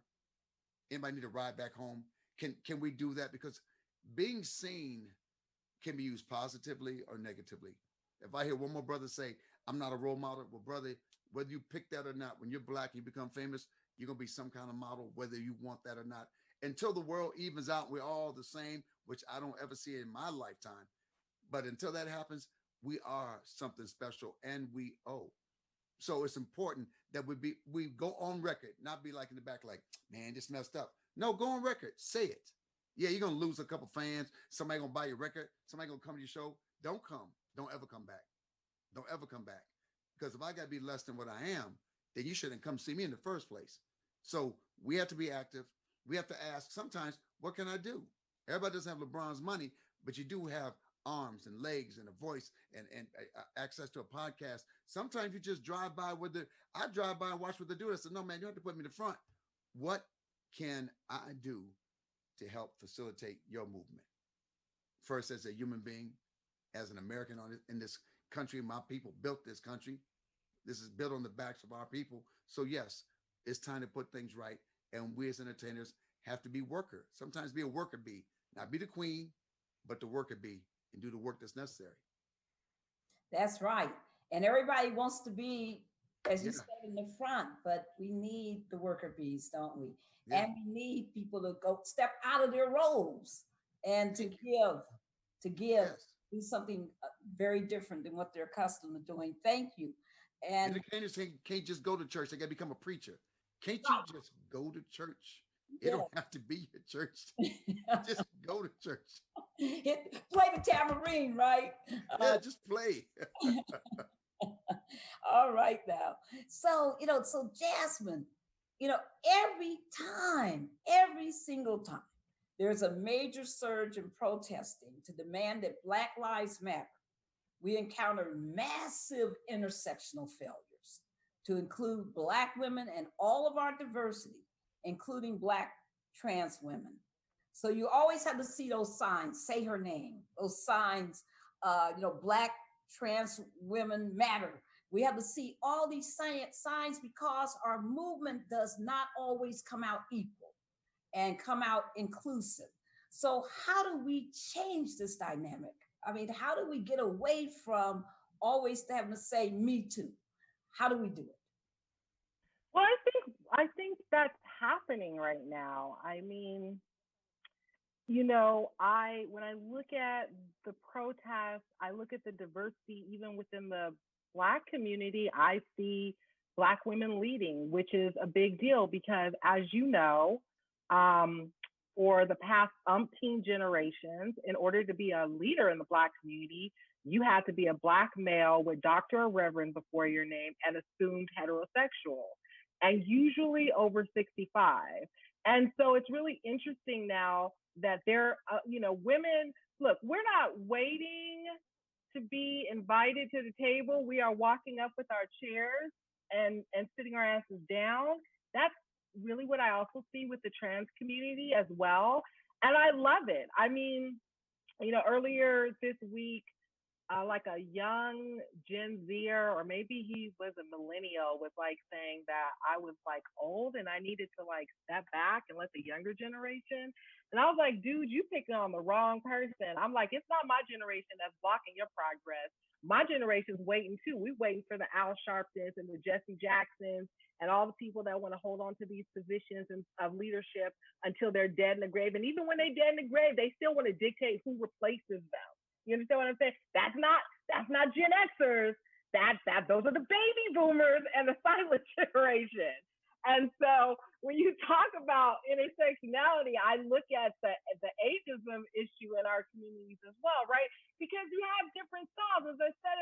Anybody need a ride back home? Can we do that? Because being seen can be used positively or negatively. If I hear one more brother say, I'm not a role model, well, brother, whether you pick that or not, when you're black and you become famous, you're going to be some kind of model, whether you want that or not. Until the world evens out, we're all the same, which I don't ever see in my lifetime. But until that happens, we are something special and we owe. So it's important that we go on record, not be like in the back, like, man, this messed up. No, go on record, say it. Yeah, you're going to lose a couple fans. Somebody going to buy your record. Somebody going to come to your show. Don't come. Don't ever come back. Don't ever come back. Because if I got to be less than what I am, then you shouldn't come see me in the first place. So we have to be active. We have to ask sometimes, what can I do? Everybody doesn't have LeBron's money, but you do have arms and legs and a voice and access to a podcast. Sometimes you just drive by I drive by and watch what they do. I said, no, man, you have to put me in the front. What can I do to help facilitate your movement? First, as a human being, as an American in this country, my people built this country. This is built on the backs of our people. So yes, it's time to put things right. And we as entertainers have to be worker. Sometimes be a worker bee, not be the queen, but the worker bee and do the work that's necessary. That's right. And everybody wants to be, as you said, in the front, but we need the worker bees, don't we? Yeah. And we need people to go step out of their roles and to give, yes, do something very different than what they're accustomed to doing. Thank you. And entertainers can't just go to church. They got to become a preacher. Can't you just go to church? It don't have to be a church. Just go to church. Play the tambourine, right? Yeah, just play. All right now. So, so Jasmine, every single time, there's a major surge in protesting to demand that Black Lives Matter. We encounter massive intersectional failures to include Black women and all of our diversity, including Black trans women. So you always have to see those signs, say her name, those signs, Black trans women matter. We have to see all these signs because our movement does not always come out equal and come out inclusive. So how do we change this dynamic? I mean, how do we get away from always having to say me too? How do we do it? Well, I think that's happening right now. I mean, when I look at the protests, I look at the diversity even within the Black community. I see Black women leading, which is a big deal because, as you know, for the past umpteen generations, in order to be a leader in the Black community, you had to be a Black male with Dr. or Reverend before your name and assumed heterosexual, and usually over 65. And so it's really interesting now that women, look, we're not waiting to be invited to the table. We are walking up with our chairs and sitting our asses down. That's really what I also see with the trans community as well. And I love it. I mean, earlier this week, like a young Gen Zer, or maybe he was a millennial, was like saying that I was like old and I needed to like step back and let the younger generation. And I was like, dude, you picking on the wrong person. I'm like, it's not my generation that's blocking your progress. My generation's waiting too. We're waiting for the Al Sharptons and the Jesse Jacksons and all the people that want to hold on to these positions of leadership until they're dead in the grave. And even when they're dead in the grave, they still want to dictate who replaces them. You understand what I'm saying? That's not Gen Xers. Those are the baby boomers and the silent generation. And so when you talk about intersectionality, I look at the ageism issue in our communities as well, right? Because you have different styles. As I said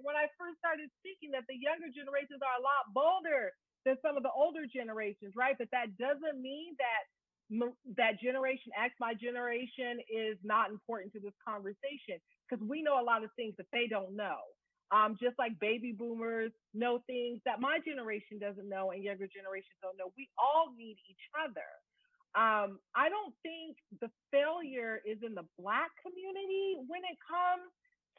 when I first started speaking, that the younger generations are a lot bolder than some of the older generations, right? But that doesn't mean that Generation X, my generation, is not important to this conversation, because we know a lot of things that they don't know. Just like baby boomers know things that my generation doesn't know and younger generations don't know. We all need each other. I don't think the failure is in the Black community when it comes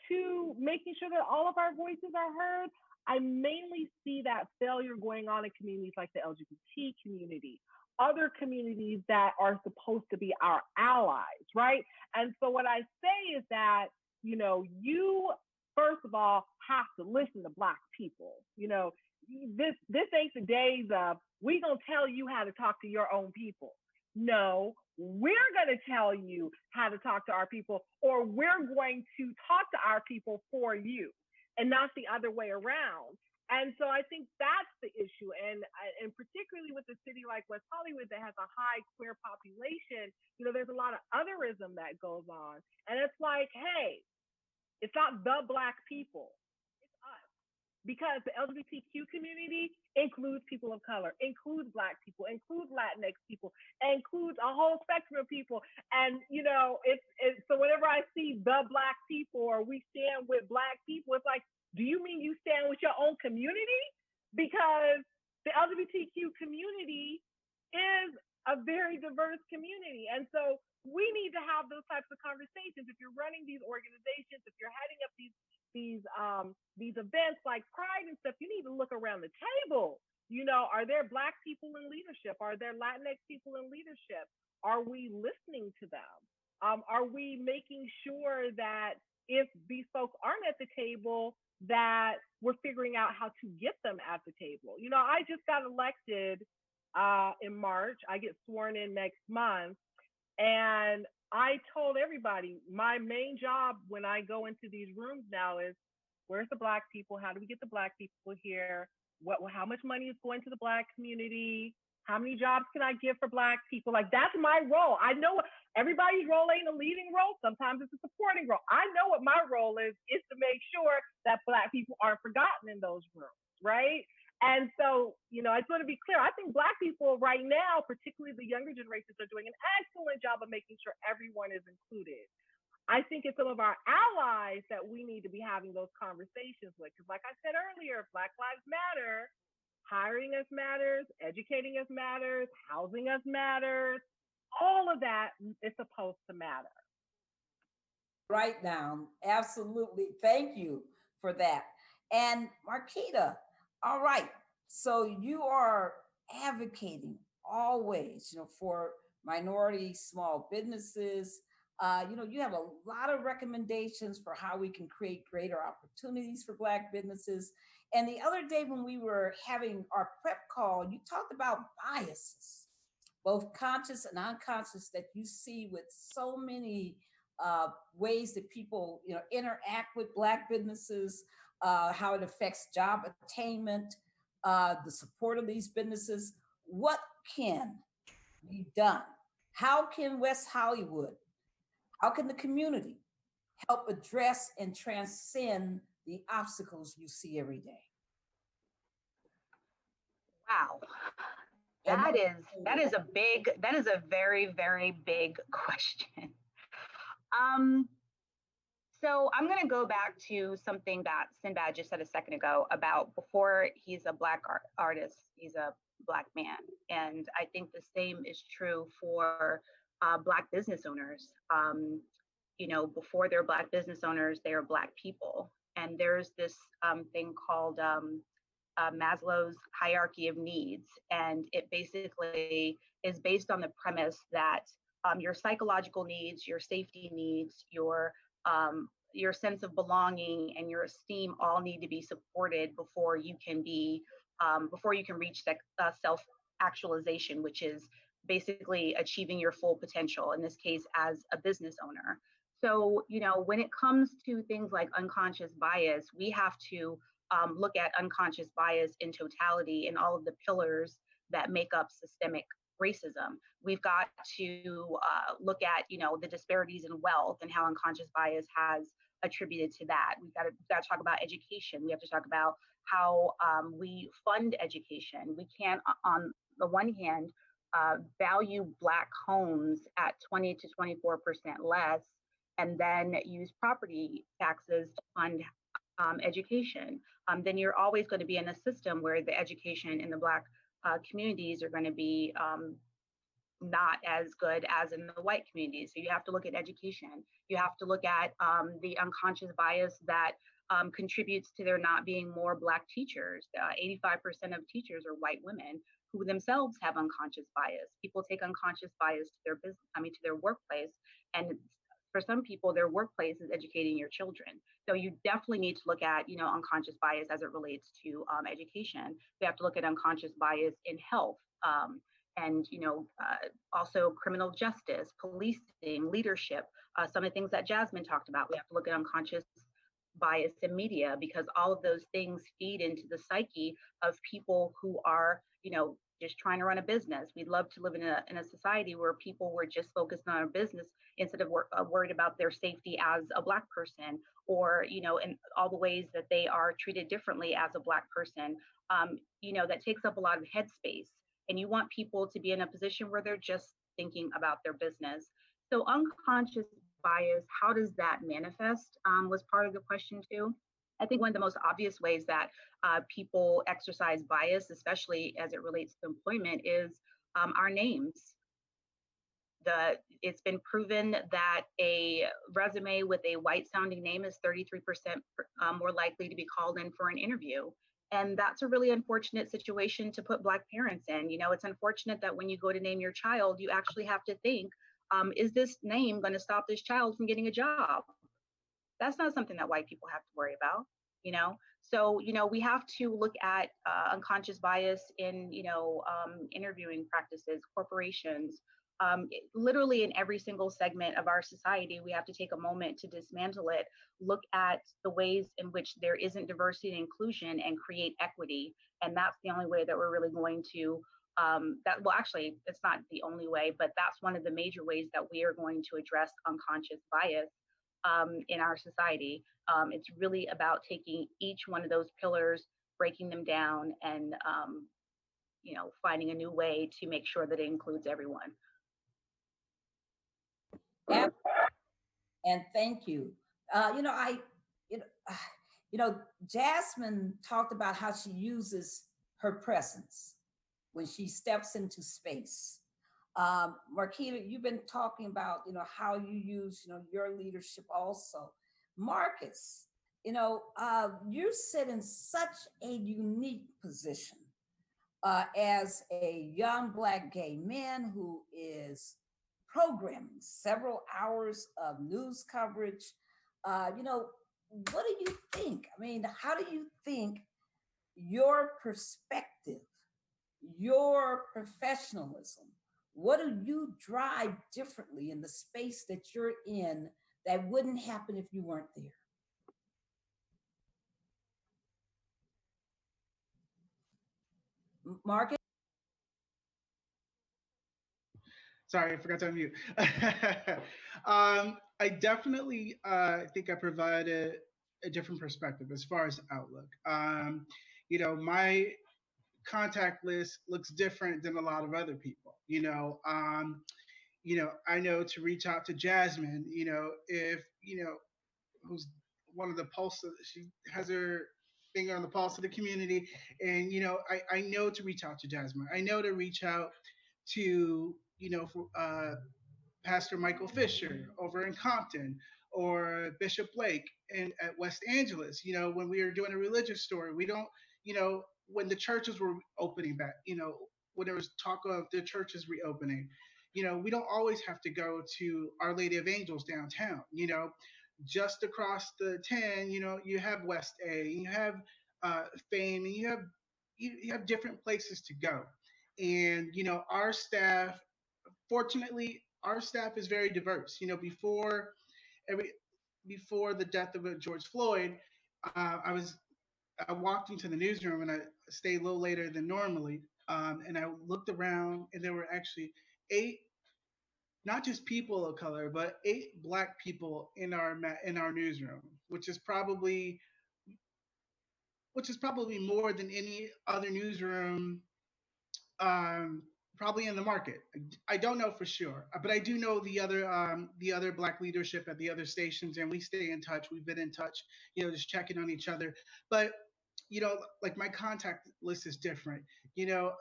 to making sure that all of our voices are heard. I mainly see that failure going on in communities like the LGBT community, other communities that are supposed to be our allies, right? And so what I say is that, you first of all have to listen to Black people. This ain't the days of we gonna tell you how to talk to your own people. No, we're gonna tell you how to talk to our people, or we're going to talk to our people for you, and not the other way around. And so I think that's the issue, and particularly with a city like West Hollywood that has a high queer population, there's a lot of otherism that goes on, and it's like, hey, it's not the Black people, it's us. Because the LGBTQ community includes people of color, includes Black people, includes Latinx people, includes a whole spectrum of people. And, so whenever I see the Black people or we stand with Black people, it's like, do you mean you stand with your own community? Because the LGBTQ community is a very diverse community. And so we need to have those types of conversations. If you're running these organizations, if you're heading up these events like Pride and stuff, you need to look around the table. Are there Black people in leadership? Are there Latinx people in leadership? Are we listening to them? Are we making sure that if these folks aren't at the table, that we're figuring out how to get them at the table? I just got elected in March. I get sworn in next month. And I told everybody my main job when I go into these rooms now is, where's the Black people? How do we get the Black people here? How much money is going to the Black community? How many jobs can I give for Black people? Like, that's my role. I know everybody's role ain't a leading role. Sometimes it's a supporting role. I know what my role is to make sure that Black people aren't forgotten in those rooms, right? And so, I just want to be clear. I think Black people right now, particularly the younger generations, are doing an excellent job of making sure everyone is included. I think it's some of our allies that we need to be having those conversations with. Because like I said earlier, Black Lives Matter, hiring us matters, educating us matters, housing us matters. All of that is supposed to matter. Right now. Absolutely. Thank you for that. And Marquita, all right. So you are advocating always, for minority small businesses. You have a lot of recommendations for how we can create greater opportunities for Black businesses. And the other day when we were having our prep call, you talked about biases, both conscious and unconscious, that you see with so many ways that people, interact with Black businesses, how it affects job attainment, the support of these businesses. What can be done? How can West Hollywood, how can the community help address and transcend the obstacles you see every day? Wow. That is a very, very big question. So I'm going to go back to something that Sinbad just said a second ago about before he's a Black artist, he's a Black man. And I think the same is true for Black business owners. Before they're Black business owners, they are Black people. And there's this thing called Maslow's hierarchy of needs. And it basically is based on the premise that your psychological needs, your safety needs, your sense of belonging and your esteem all need to be supported before you can reach self-actualization, which is basically achieving your full potential, in this case, as a business owner. So, when it comes to things like unconscious bias, we have to look at unconscious bias in totality and all of the pillars that make up systemic racism. We've got to look at, the disparities in wealth and how unconscious bias has attributed to that. We've got to talk about education. We have to talk about how we fund education. We can't, on the one hand, value Black homes at 20 to 24% less, and then use property taxes to fund education. Then you're always going to be in a system where the education in the Black communities are going to be not as good as in the white communities. So you have to look at education. You have to look at the unconscious bias that contributes to there not being more Black teachers. 85% of teachers are white women who themselves have unconscious bias. People take unconscious bias to their business, to their workplace. And for some people, their workplace is educating your children. So you definitely need to look at, unconscious bias as it relates to education. We have to look at unconscious bias in health. And also criminal justice, policing, leadership, some of the things that Jasmine talked about. We have to look at unconscious bias in media, because all of those things feed into the psyche of people who are, just trying to run a business. We'd love to live in a society where people were just focused on a business instead of worried about their safety as a Black person, or, in all the ways that they are treated differently as a Black person. That takes up a lot of headspace. And you want people to be in a position where they're just thinking about their business. So unconscious bias, how does that manifest, was part of the question too. I think one of the most obvious ways that people exercise bias, especially as it relates to employment, is our names. It's been proven that a resume with a white sounding name is 33% more likely to be called in for an interview. And that's a really unfortunate situation to put Black parents in. It's unfortunate that when you go to name your child, you actually have to think, is this name going to stop this child from getting a job? That's not something that white people have to worry about, So, we have to look at unconscious bias in, interviewing practices, corporations. Literally in every single segment of our society, we have to take a moment to dismantle it, look at the ways in which there isn't diversity and inclusion, and create equity. And that's the only way that we're really going to, actually, it's not the only way, but that's one of the major ways that we are going to address unconscious bias in our society. It's really about taking each one of those pillars, breaking them down, and, finding a new way to make sure that it includes everyone. And thank you. Jasmine talked about how she uses her presence when she steps into space. Marquita, you've been talking about, how you use, your leadership also. Marcus, you sit in such a unique position as a young Black gay man who is programming several hours of news coverage. What do you think? How do you think your perspective, your professionalism, what do you drive differently in the space that you're in that wouldn't happen if you weren't there? Marcus? Sorry, I forgot to unmute. I definitely think I provide a different perspective as far as outlook. My contact list looks different than a lot of other people. I know to reach out to Jasmine. If who's one of the pulse. She has her finger on the pulse of the community, and I know to reach out to Jasmine. I know to reach out to Pastor Michael Fisher over in Compton, or Bishop Blake at West Angeles. When we were doing a religious story, we don't, when the churches were opening back, when there was talk of the churches reopening, we don't always have to go to Our Lady of Angels downtown. Just across the 10, you have West A, you have Fame, and you have different places to go. And our staff, fortunately, our staff is very diverse. Before the death of George Floyd, I walked into the newsroom and I stayed a little later than normally. And I looked around, and there were actually 8, not just people of color, but 8 black people in our newsroom, which is probably more than any other newsroom, um, probably in the market. I don't know for sure, but I do know the other black leadership at the other stations, and we stay in touch. We've been in touch, just checking on each other. But like my contact list is different. You know,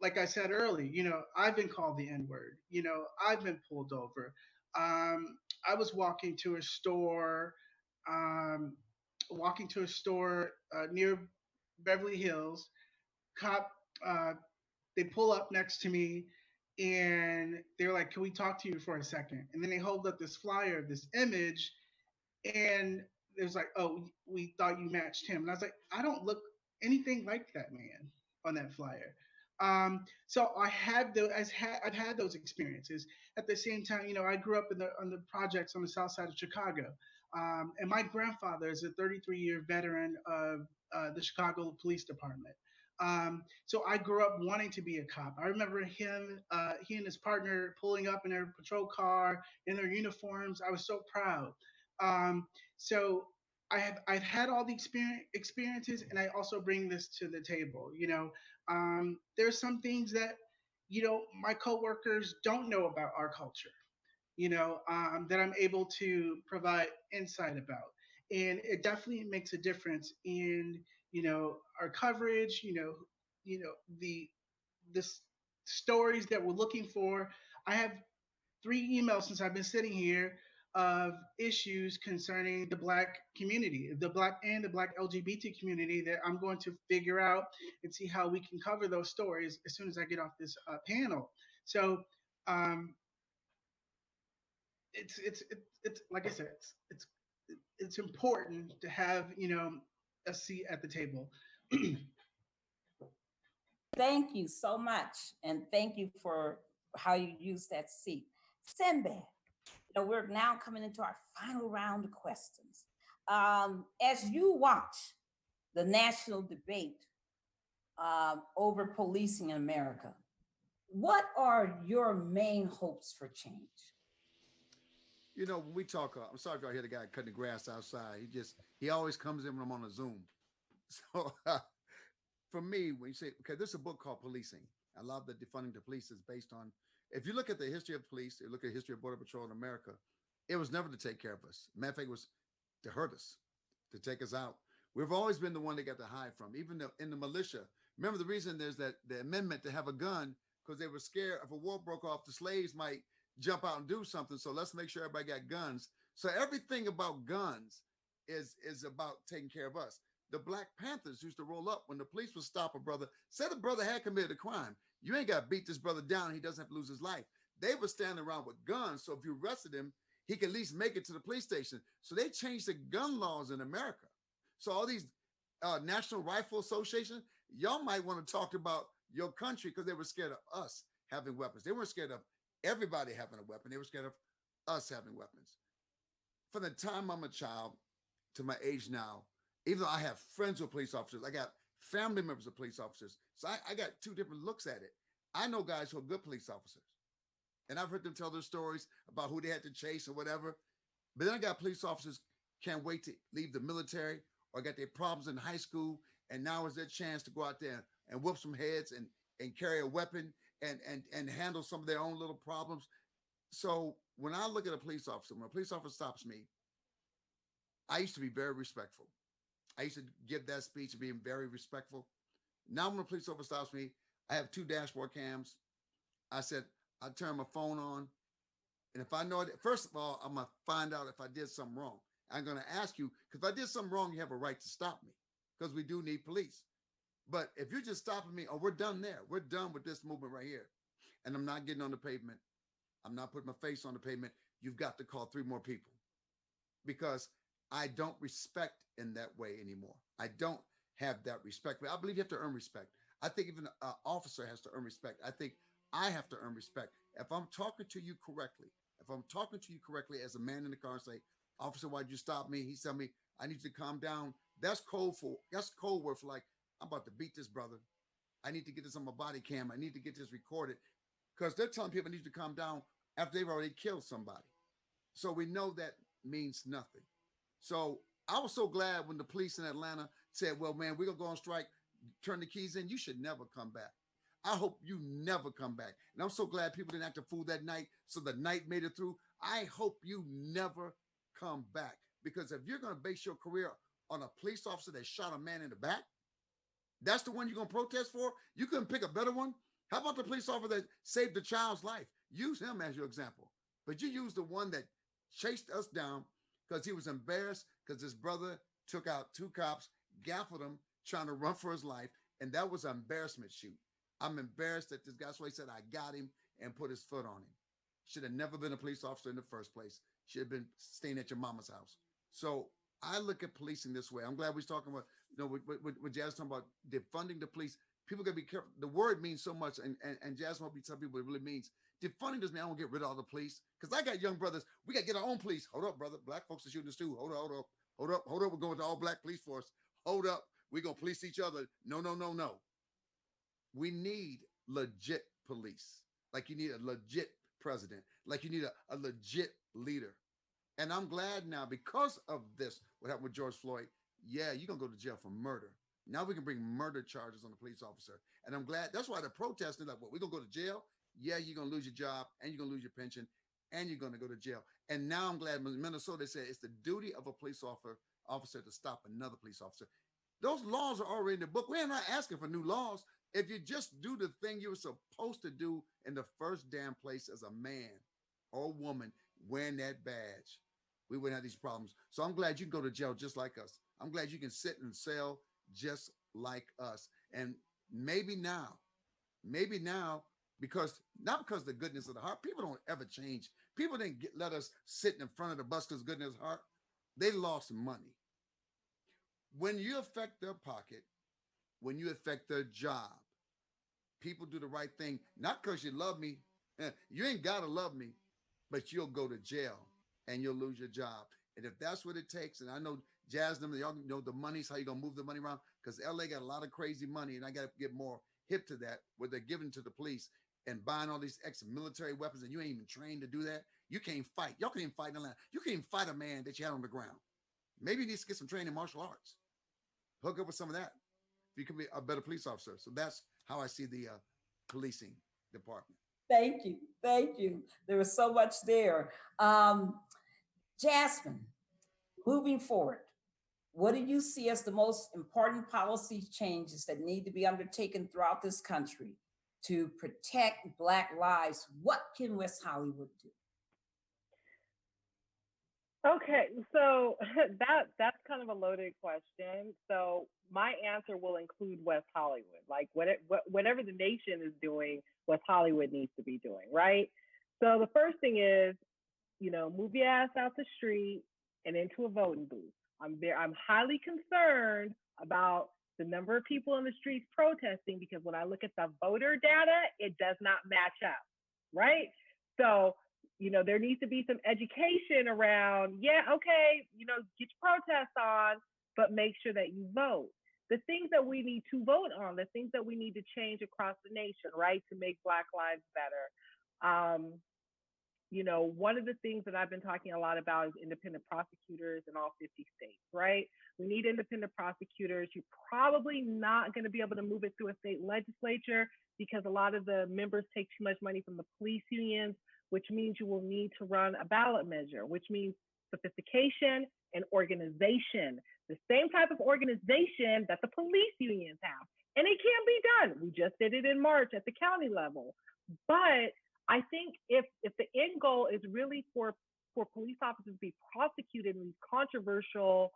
like I said early, I've been called the N word. I've been pulled over. I was um, walking to a store near Beverly Hills. Cop, uh, they pull up next to me, and they're like, "Can we talk to you for a second?" And then they hold up this flyer of this image, and it was like, "Oh, we thought you matched him." And I was like, "I don't look anything like that man on that flyer." So I've had those experiences. At the same time, I grew up on the projects on the south side of Chicago, and my grandfather is a 33-year veteran of the Chicago Police Department. So I grew up wanting to be a cop. I remember he and his partner pulling up in their patrol car in their uniforms. I was so proud. Um, so I've had all the experiences, and I also bring this to the table. There's some things that my coworkers don't know about our culture. That I'm able to provide insight about, and it definitely makes a difference in our coverage. The the stories that we're looking for. I have 3 emails since I've been sitting here of issues concerning the black community, the black LGBT community, that I'm going to figure out and see how we can cover those stories as soon as I get off this panel. So um, it's like I said, it's important to have a seat at the table. Thank you so much. And thank you for how you use that seat. Sinbad, we're now coming into our final round of questions. As you watch the national debate over policing in America, what are your main hopes for change? When we talk, I'm sorry if y'all hear the guy cutting the grass outside. He always comes in when I'm on a Zoom. So for me, when you say, okay, there's a book called Policing. I love that defunding the police is based on, if you look at the history of police, you look at the history of Border Patrol in America, it was never to take care of us. Matter of fact, it was to hurt us, to take us out. We've always been the one they got to hide from, even in the militia. Remember the reason there's the amendment to have a gun, because they were scared if a war broke off, the slaves might jump out and do something. So let's make sure everybody got guns. So everything about guns is about taking care of us. The Black Panthers used to roll up when the police would stop a brother. Say the brother had committed a crime. You ain't got to beat this brother down. He doesn't have to lose his life. They were standing around with guns. So if you arrested him, he could at least make it to the police station. So they changed the gun laws in America. So all these National Rifle Association, y'all might want to talk about your country, because they were scared of us having weapons. They weren't scared of everybody having a weapon. They were scared of us having weapons. From the time I'm a child to my age now, even though I have friends with police officers, I got family members of police officers. So I got 2 different looks at it. I know guys who are good police officers, and I've heard them tell their stories about who they had to chase or whatever. But then I got police officers can't wait to leave the military or got their problems in high school, and now is their chance to go out there and whoop some heads and carry a weapon and handle some of their own little problems. So when I look at a police officer, when a police officer stops me, I used to be very respectful. I used to give that speech of being very respectful. Now when a police officer stops me, I have 2 dashboard cams. I said, I turn my phone on. And if I know it, first of all, I'm going to find out if I did something wrong. I'm going to ask you, because if I did something wrong, you have a right to stop me, because we do need police. But if you're just stopping me, oh, we're done there. We're done with this movement right here. And I'm not getting on the pavement. I'm not putting my face on the pavement. You've got to call 3 more people, because I don't respect in that way anymore. I don't have that respect. But I believe you have to earn respect. I think even an officer has to earn respect. I think I have to earn respect. If I'm talking to you correctly, as a man in the car and say, officer, why'd you stop me? He's telling me, I need you to calm down. That's code word for like, I'm about to beat this brother. I need to get this on my body cam. I need to get this recorded because they're telling people need to calm down after they've already killed somebody. So we know that means nothing. So I was so glad when the police in Atlanta said, well, man, we're going to go on strike, turn the keys in. You should never come back. I hope you never come back. And I'm so glad people didn't act a fool that night. So the night made it through. I hope you never come back. Because if you're going to base your career on a police officer that shot a man in the back, that's the one you're going to protest for? You couldn't pick a better one? How about the police officer that saved the child's life? Use him as your example. But you use the one that chased us down because he was embarrassed because his brother took out 2 cops, gaffled him, trying to run for his life. And that was an embarrassment shoot. I'm embarrassed that this guy, so he said, I got him and put his foot on him. Should have never been a police officer in the first place. Should have been staying at your mama's house. So I look at policing this way. I'm glad we're talking about, what Jazz talking about, defunding the police. People got to be careful. The word means so much, and Jazz won't be telling people what it really means. Defunding doesn't mean I don't get rid of all the police, because I got young brothers. We got to get our own police. Hold up, brother. Black folks are shooting us too. Hold up. We're going to all black police force. Hold up. We're going to police each other. No. We need legit police. Like you need a legit president. Like you need a legit leader. And I'm glad now, because of this, what happened with George Floyd, yeah, you're going to go to jail for murder. Now we can bring murder charges on the police officer. And I'm glad. That's why the protesting, like, what, we're going to go to jail? Yeah, you're going to lose your job, and you're going to lose your pension, and you're going to go to jail. And now I'm glad Minnesota said it's the duty of a police officer to stop another police officer. Those laws are already in the book. We're not asking for new laws. If you just do the thing you were supposed to do in the first damn place as a man or woman wearing that badge, we wouldn't have these problems. So I'm glad you can go to jail just like us. I'm glad you can sit in a cell just like us. And maybe now, because not because of the goodness of the heart, people don't ever change. People didn't let us sit in front of the bus because goodness of the heart. They lost money. When you affect their pocket, when you affect their job, people do the right thing, not because you love me. You ain't got to love me, but you'll go to jail and you'll lose your job. And if that's what it takes, and I know Jasmine, y'all know the money's how you going to move the money around, because LA got a lot of crazy money, and I got to get more hip to that, where they're giving to the police and buying all these ex-military weapons, and you ain't even trained to do that. You can't fight. Y'all can't even fight in the land. You can't even fight a man that you had on the ground. Maybe he needs to get some training in martial arts. Hook up with some of that. You can be a better police officer. So that's how I see the policing department. Thank you. There was so much there. Jasmine, moving forward, what do you see as the most important policy changes that need to be undertaken throughout this country to protect Black lives? What can West Hollywood do? Okay, so that's kind of a loaded question. So my answer will include West Hollywood. Like whatever the nation is doing, West Hollywood needs to be doing, right? So the first thing is, move your ass out the street and into a voting booth. I'm highly concerned about the number of people in the streets protesting, because when I look at the voter data, it does not match up, right? So there needs to be some education around, get your protests on, but make sure that you vote. The things that we need to vote on, the things that we need to change across the nation, right, to make Black lives better. One of the things that I've been talking a lot about is independent prosecutors in all 50 states, right? We need independent prosecutors. You're probably not going to be able to move it through a state legislature because a lot of the members take too much money from the police unions, which means you will need to run a ballot measure, which means sophistication and organization, the same type of organization that the police unions have. And it can be done. We just did it in March at the county level. But I think if the end goal is really for police officers to be prosecuted in these controversial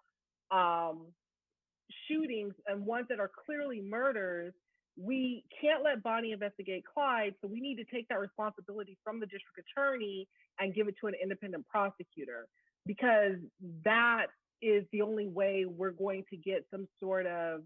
shootings and ones that are clearly murders, we can't let Bonnie investigate Clyde. So we need to take that responsibility from the district attorney and give it to an independent prosecutor, because that is the only way we're going to get some sort of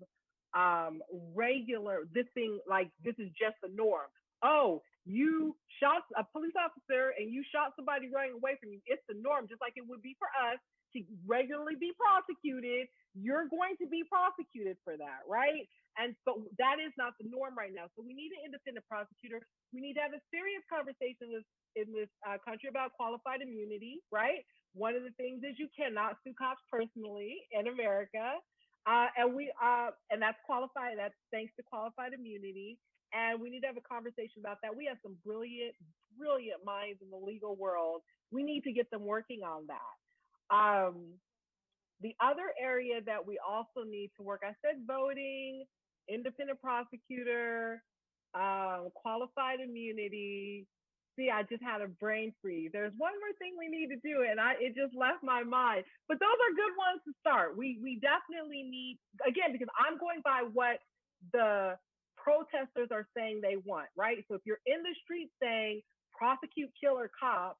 this thing, like this is just the norm. Oh, you shot shot a police officer and you shot somebody running away from you, it's the norm, just like it would be for us to regularly be prosecuted. You're going to be prosecuted for that, right? And so that is not the norm right now. So we need an independent prosecutor. We need to have a serious conversation in this country about qualified immunity, right? One of the things is you cannot sue cops personally in America. And that's qualified. That's thanks to qualified immunity. And we need to have a conversation about that. We have some brilliant, brilliant minds in the legal world. We need to get them working on that. The other area that we also need to work, I said voting, independent prosecutor, qualified immunity. See, I just had a brain freeze. There's one more thing we need to do, and it just left my mind. But those are good ones to start. We definitely need, again, because I'm going by what the protesters are saying they want, right? So if you're in the street saying prosecute killer cops,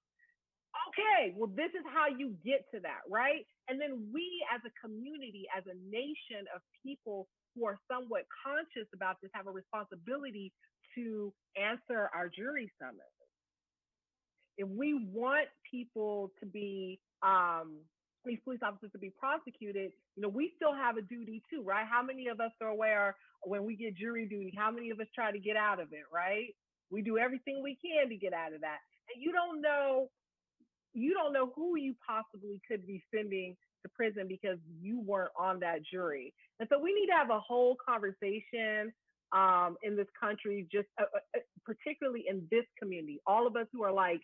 okay, well, this is how you get to that, right? And then we as a community, as a nation of people who are somewhat conscious about this, have a responsibility to answer our jury summons. If we want people to be, these police officers to be prosecuted, we still have a duty too, right? How many of us are aware when we get jury duty, how many of us try to get out of it, right? We do everything we can to get out of that. And you don't know who you possibly could be sending to prison because you weren't on that jury. And so we need to have a whole conversation in this country, just particularly in this community. All of us who are like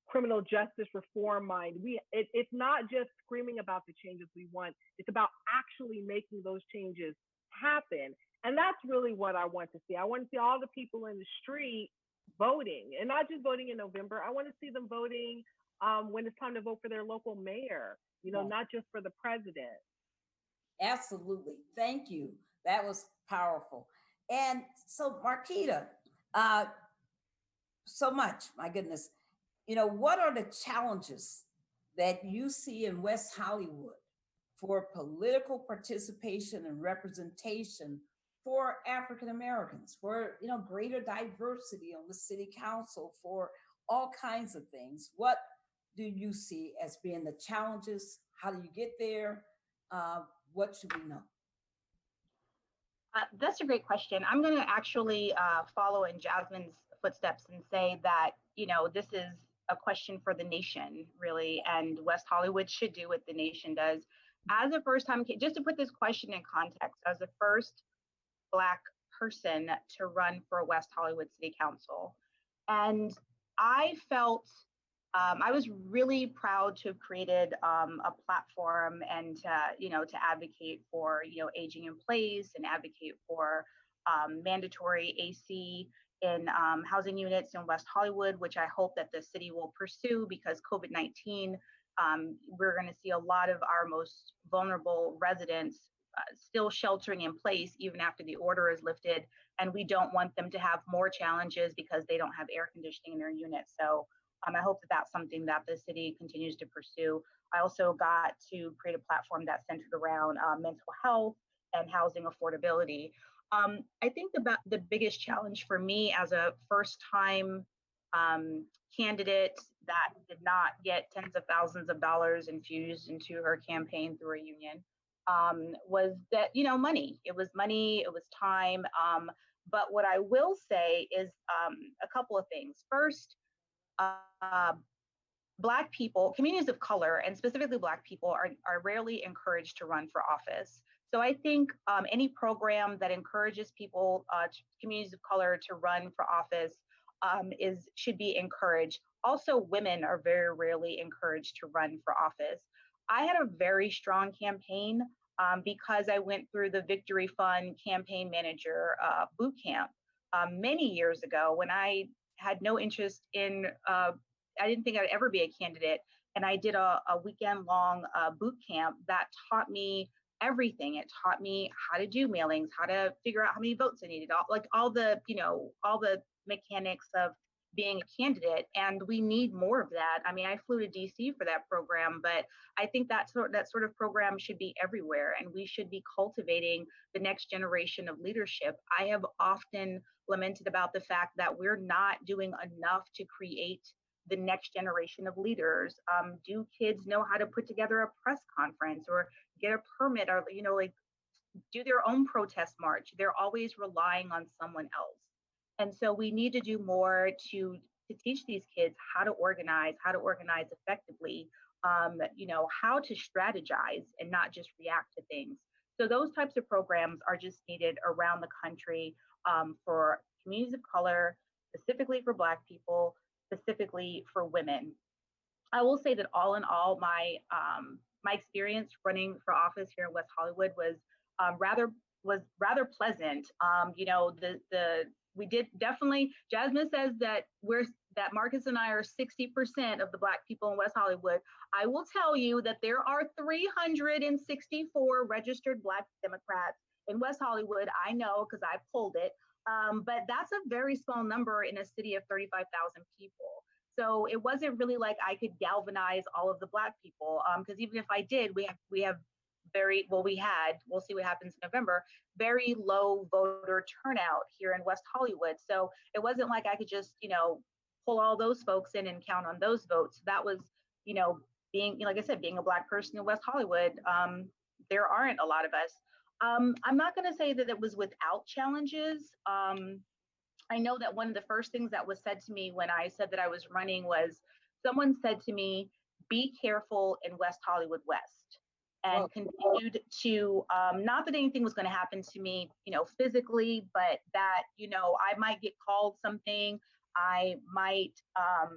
criminal justice reform mind, it's not just screaming about the changes we want, it's about actually making those changes happen. And that's really what I want to see. I want to see all the people in the street voting, and not just voting in November. I want to see them voting when it's time to vote for their local mayor, not just for the president. Absolutely. Thank you. That was powerful. And so, Marquita, so much, my goodness. What are the challenges that you see in West Hollywood for political participation and representation for African Americans, for greater diversity on the city council, for all kinds of things? What do you see as being the challenges? How do you get there? What should we know? That's a great question. I'm going to actually follow in Jasmine's footsteps and say that, this is a question for the nation, really, and West Hollywood should do what the nation does. As a first-time, just to put this question in context, as a first Black person to run for West Hollywood City Council, and I felt I was really proud to have created a platform and to advocate for aging in place and advocate for mandatory AC in housing units in West Hollywood, which I hope that the city will pursue, because COVID-19, we're going to see a lot of our most vulnerable residents still sheltering in place even after the order is lifted, and we don't want them to have more challenges because they don't have air conditioning in their units. So I hope that that's something that the city continues to pursue. I also got to create a platform that's centered around mental health and housing affordability. I think the biggest challenge for me as a first-time candidate that did not get tens of thousands of dollars infused into her campaign through a union was that, money. It was money, it was time. But what I will say is a couple of things. First, Black people, communities of color, and specifically Black people are rarely encouraged to run for office. So I think any program that encourages people, communities of color, to run for office should be encouraged. Also, women are very rarely encouraged to run for office. I had a very strong campaign because I went through the Victory Fund campaign manager boot camp many years ago when I had no interest in, I didn't think I'd ever be a candidate. And I did a weekend long boot camp that taught me everything. It taught me how to do mailings, how to figure out how many votes I needed, all the mechanics of being a candidate, and we need more of that. I mean, I flew to DC for that program, but I think that sort of program should be everywhere, and we should be cultivating the next generation of leadership. I have often lamented about the fact that we're not doing enough to create the next generation of leaders. Do kids know how to put together a press conference or get a permit, or like do their own protest march? They're always relying on someone else. And so we need to do more to teach these kids how to organize effectively, how to strategize and not just react to things. So those types of programs are just needed around the country, for communities of color, specifically for Black people, specifically for women. I will say that all in all, my experience running for office here in West Hollywood was rather pleasant. We did definitely. Jasmine says that Marcus and I are 60% of the Black people in West Hollywood. I will tell you that there are 364 registered Black Democrats in West Hollywood. I know because I pulled it, but that's a very small number in a city of 35,000 people. So it wasn't really like I could galvanize all of the Black people, because even if I did, we have we'll see what happens in November, very low voter turnout here in West Hollywood. So it wasn't like I could just, pull all those folks in and count on those votes. That was, being, like I said, being a Black person in West Hollywood, there aren't a lot of us. I'm not going to say that it was without challenges. I know that one of the first things that was said to me when I said that I was running was, someone said to me, be careful in West Hollywood West, and continued to, not that anything was going to happen to me, physically, but that, I might get called something. I might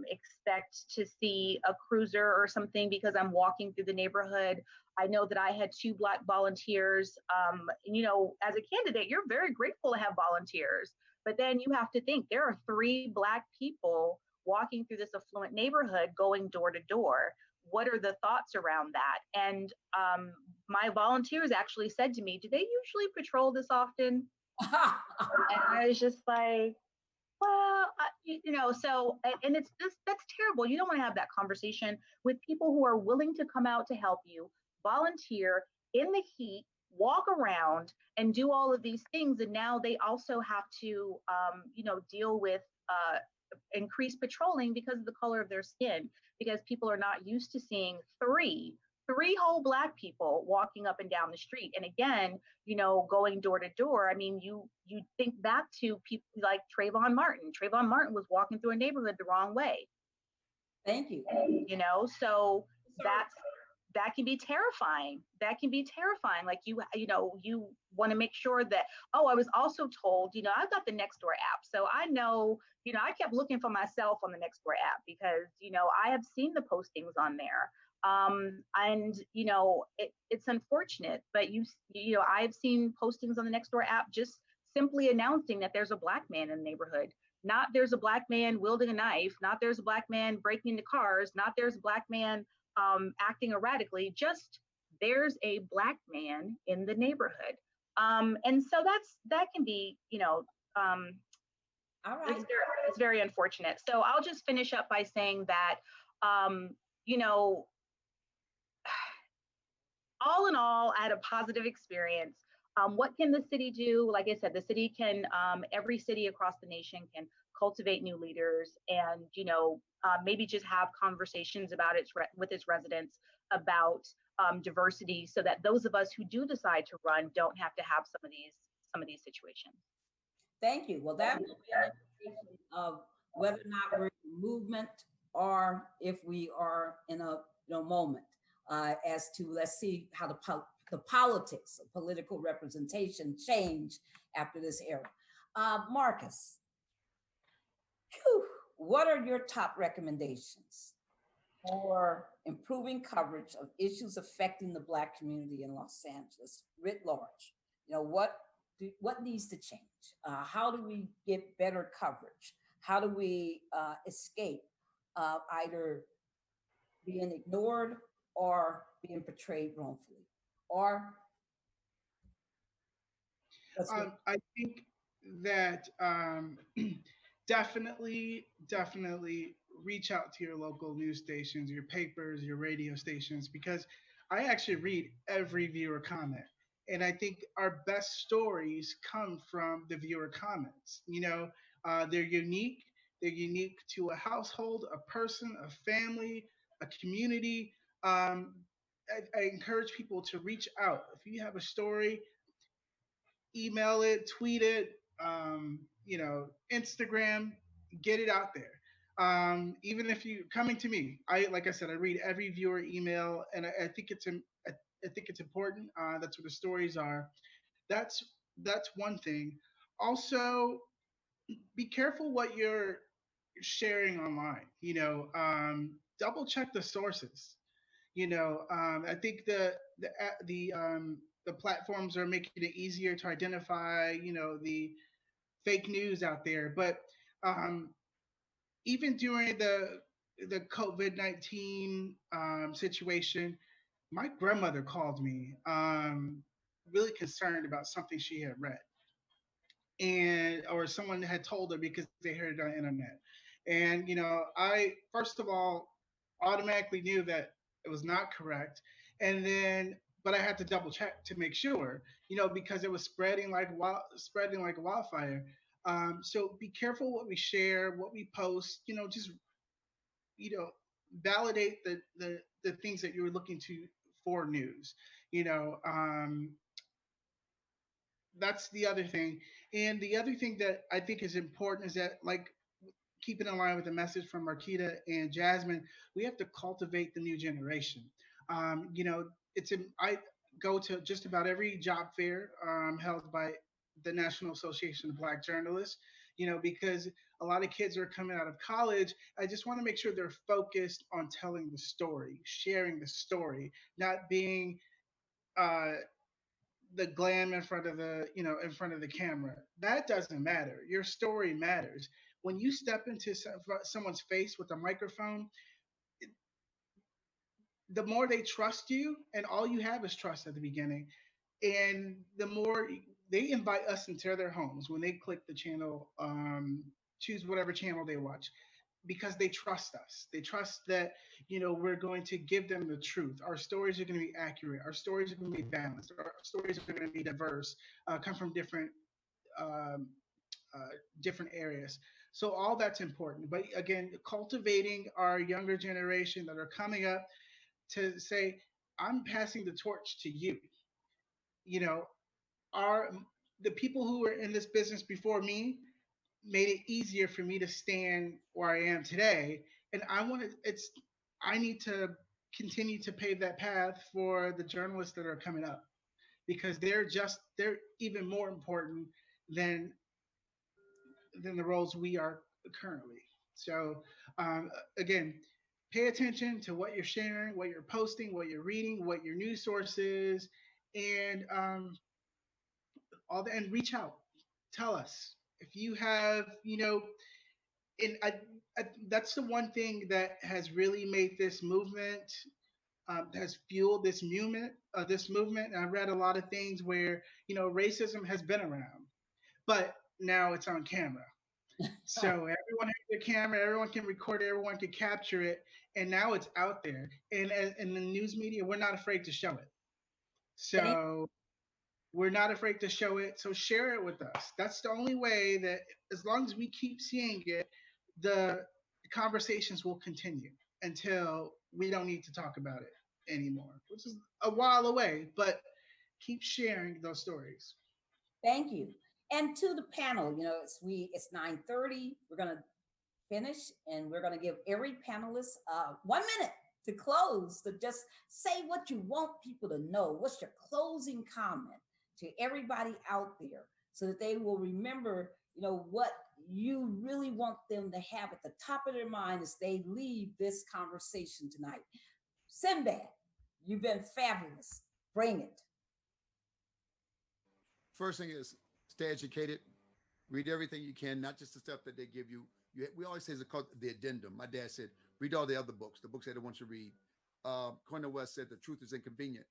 expect to see a cruiser or something because I'm walking through the neighborhood. I know that I had 2 Black volunteers. As a candidate, you're very grateful to have volunteers, but then you have to think there are 3 Black people walking through this affluent neighborhood going door to door. What are the thoughts around that? And my volunteers actually said to me, do they usually patrol this often? And I was just like, well, and it's just, that's terrible. You don't want to have that conversation with people who are willing to come out to help you, volunteer in the heat, walk around and do all of these things. And now they also have to, deal with increased patrolling because of the color of their skin, because people are not used to seeing three whole Black people walking up and down the street. And again, going door to door. I mean, you think back to people like Trayvon Martin. Trayvon Martin was walking through a neighborhood the wrong way. Thank you. So that can be terrifying. That can be terrifying. Like you want to make sure that, I was also told, I've got the Nextdoor app. So I know, I kept looking for myself on the Nextdoor app because, I have seen the postings on there. And it's unfortunate, but I've seen postings on the Nextdoor app just simply announcing that there's a Black man in the neighborhood. Not there's a Black man wielding a knife, not there's a Black man breaking into cars, not there's a Black man acting erratically, just there's a Black man in the neighborhood. And so that can be, all right. It's very unfortunate. So I'll just finish up by saying that, all in all, I had a positive experience. What can the city do? Like I said, the city can, every city across the nation can cultivate new leaders and, maybe just have conversations about with its residents about diversity, so that those of us who do decide to run don't have to have some of these situations. Thank you. Well, that will be an indication of whether or not we're in movement or if we are in a moment as to, let's see how the politics of political representation change after this era. Marcus, what are your top recommendations for improving coverage of issues affecting the Black community in Los Angeles writ large? What needs to change? How do we get better coverage? How do we escape either being ignored or being portrayed wrongfully? Or I think that definitely reach out to your local news stations, your papers, your radio stations, because I actually read every viewer comment. And I think our best stories come from the viewer comments. They're unique. They're unique to a household, a person, a family, a community. I encourage people to reach out. If you have a story, email it, tweet it, Instagram, get it out there. Even if you coming to me, like I said, I read every viewer email, and I think I think it's important. That's what the stories are. That's that's one thing. Also, be careful what you're sharing online. Double check the sources. I think the platforms are making it easier to identify, the fake news out there. But um, even during the COVID-19 situation, my grandmother called me, really concerned about something she had read, and or someone had told her because they heard it on the internet. And I first of all automatically knew that it was not correct, and then but I had to double check to make sure, because it was spreading like wildfire. So be careful what we share, what we post. Just you know validate the things that you're looking to for news. You know, that's the other thing. And the other thing that I think is important is that, like, keeping in line with the message from Marquita and Jasmine, we have to cultivate the new generation. I go to just about every job fair held by the National Association of Black Journalists, because a lot of kids are coming out of college. I just want to make sure they're focused on telling the story, sharing the story, not being uh, the glam in front of the camera. That doesn't matter. Your story matters. When you step into someone's face with a microphone, the more they trust you, and all you have is trust at the beginning, and the more they invite us into their homes when they click the channel, choose whatever channel they watch, because they trust us. They trust that we're going to give them the truth. Our stories are going to be accurate. Our stories are going to be balanced. Our stories are going to be diverse, come from um, different areas. So all that's important. But again, cultivating our younger generation that are coming up to say, I'm passing the torch to you. You know, our the people who were in this business before me made it easier for me to stand where I am today. And I need to continue to pave that path for the journalists that are coming up, because they're even more important than the roles we are currently. So again, pay attention to what you're sharing, what you're posting, what you're reading, what your news source is, and and reach out. Tell us if you have, and that's the one thing that has really made this movement, has fueled this movement. And I read a lot of things where racism has been around, but now it's on camera. So everyone has their camera, everyone can record it, everyone can capture it, and now it's out there. And in the news media, we're not afraid to show it. Thank So we're not afraid to show it. So share it with us. That's the only way that, as long as we keep seeing it, the conversations will continue until we don't need to talk about it anymore, which is a while away. But keep sharing those stories. thank you. And to the panel, it's 9:30. We're gonna finish, and we're gonna give every panelist 1 minute to close, to just say what you want people to know. What's your closing comment to everybody out there, so that they will remember, what you really want them to have at the top of their mind as they leave this conversation tonight. Sinbad, you've been fabulous. Bring it. First thing is stay educated. Read everything you can, not just the stuff that they give you. We always say it's called the addendum. My dad said, read all the other books, the books that everyone should read. Cornel West said the truth is inconvenient.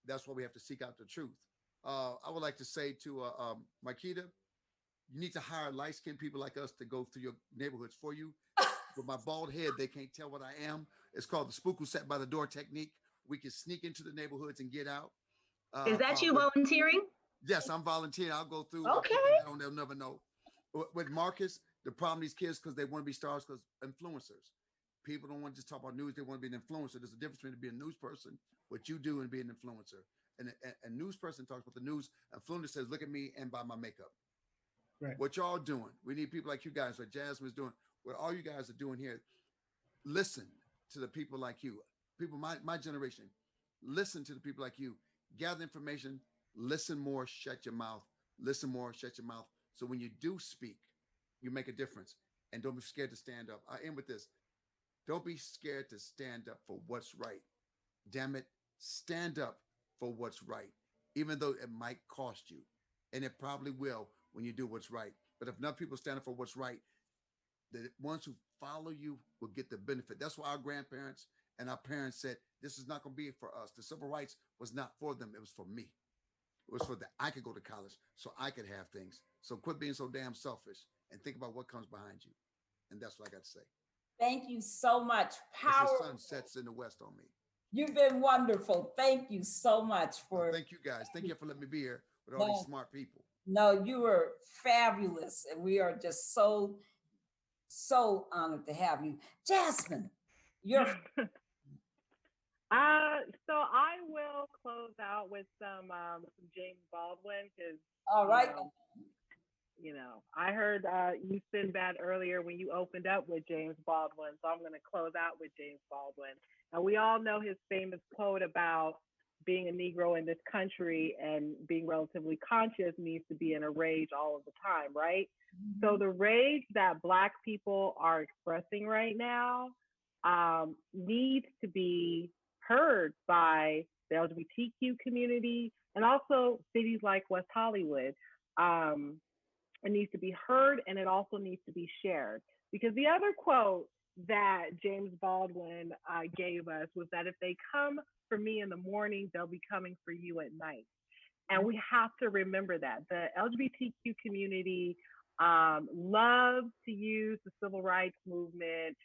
That's why we have to seek out the truth. I would like to say to Marquita, You need to hire light-skinned people like us to go through your neighborhoods for you. With my bald head, they can't tell what I am. It's called the spook who sat by the door technique. We can sneak into the neighborhoods and get out. Is that you volunteering? Yes, I'm volunteering. I'll go through. Okay. They'll never know. With Marcus, the problem these kids because they want to be stars because influencers. People don't want to just talk about news. They want to be an influencer. There's a difference between being a news person, what you do, and being an influencer. And a news person talks about the news. Influencer says, look at me and buy my makeup. Right. What y'all doing? We need people like you guys, what Jasmine's doing, what all you guys are doing here. Listen to the people like you, people my generation. Listen to the people like you. Gather information. Listen more. Shut your mouth. Listen more. Shut your mouth. So when you do speak, you make a difference. And don't be scared to stand up. I end with this. Don't be scared to stand up for what's right. Damn it, stand up for what's right, even though it might cost you, and it probably will when you do what's right. But if enough people stand up for what's right, the ones who follow you will get the benefit. That's why our grandparents and our parents said, this is not going to be for us. The civil rights was not for them. It was for me. It was for that I could go to college so I could have things. So quit being so damn selfish and think about what comes behind you. And that's what I got to say. Thank you so much. As the sun sets in the west on me. You've been wonderful. Thank you so much for. Thank you guys. Thank you for letting me be here with all these smart people. No, you were fabulous. And we are just so honored to have you. Jasmine, you're. So I will close out with some James Baldwin because. All right. I heard you Sinbad earlier when you opened up with James Baldwin, so I'm going to close out with James Baldwin. And we all know his famous quote about being a Negro in this country and being relatively conscious means to be in a rage all of the time, right? Mm-hmm. So the rage that Black people are expressing right now needs to be heard by the LGBTQ community and also cities like West Hollywood. It needs to be heard and it also needs to be shared. Because the other quote that James Baldwin gave us was that if they come for me in the morning, they'll be coming for you at night. And we have to remember that. The LGBTQ community loves to use the civil rights movement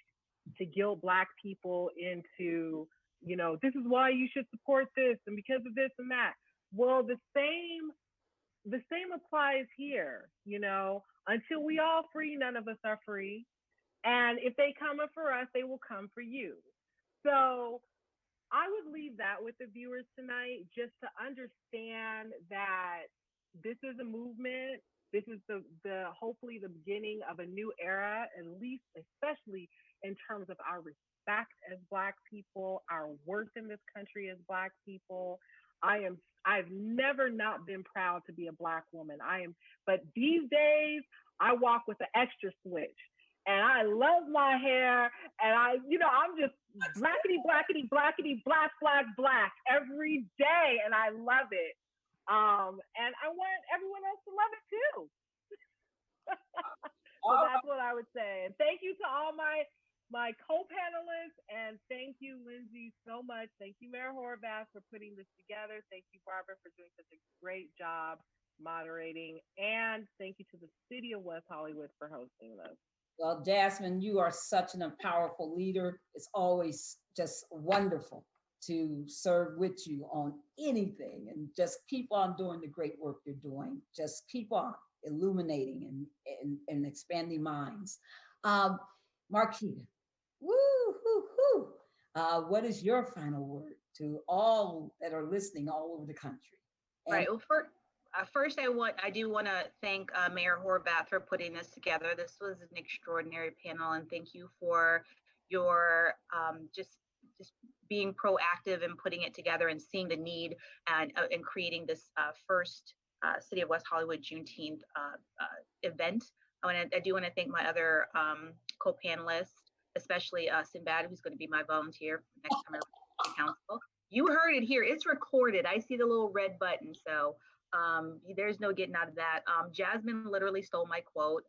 to guilt Black people into, this is why you should support this and because of this and that. Well, the same applies here, until we all free, none of us are free. And if they come for us, they will come for you. So I would leave that with the viewers tonight, just to understand that this is a movement. This is the hopefully the beginning of a new era, at least, especially in terms of our respect as Black people, our worth in this country as Black people. I've never not been proud to be a Black woman. But these days I walk with an extra switch and I love my hair and I'm just blackety, blackety, blackety, black, black, black every day. And I love it. And I want everyone else to love it too. So that's what I would say. And thank you to all my co-panelists, and thank you, Lindsay, so much. Thank you, Mayor Horvath, for putting this together. Thank you, Barbara, for doing such a great job moderating, and thank you to the City of West Hollywood for hosting this. Well, Jasmine, you are such a powerful leader. It's always just wonderful to serve with you on anything, and just keep on doing the great work you're doing. Just keep on illuminating and expanding minds. Marquita. Woo, hoo, hoo. What is your final word to all that are listening all over the country? Right. Well, first, I do want to thank Mayor Horvath for putting this together. This was an extraordinary panel, and thank you for your just being proactive and putting it together and seeing the need and creating this first City of West Hollywood Juneteenth event. I do want to thank my other co-panelists, especially Sinbad, who's going to be my volunteer next time I council. You heard it here. It's recorded. I see the little red button. So there's no getting out of that. Jasmine literally stole my quote.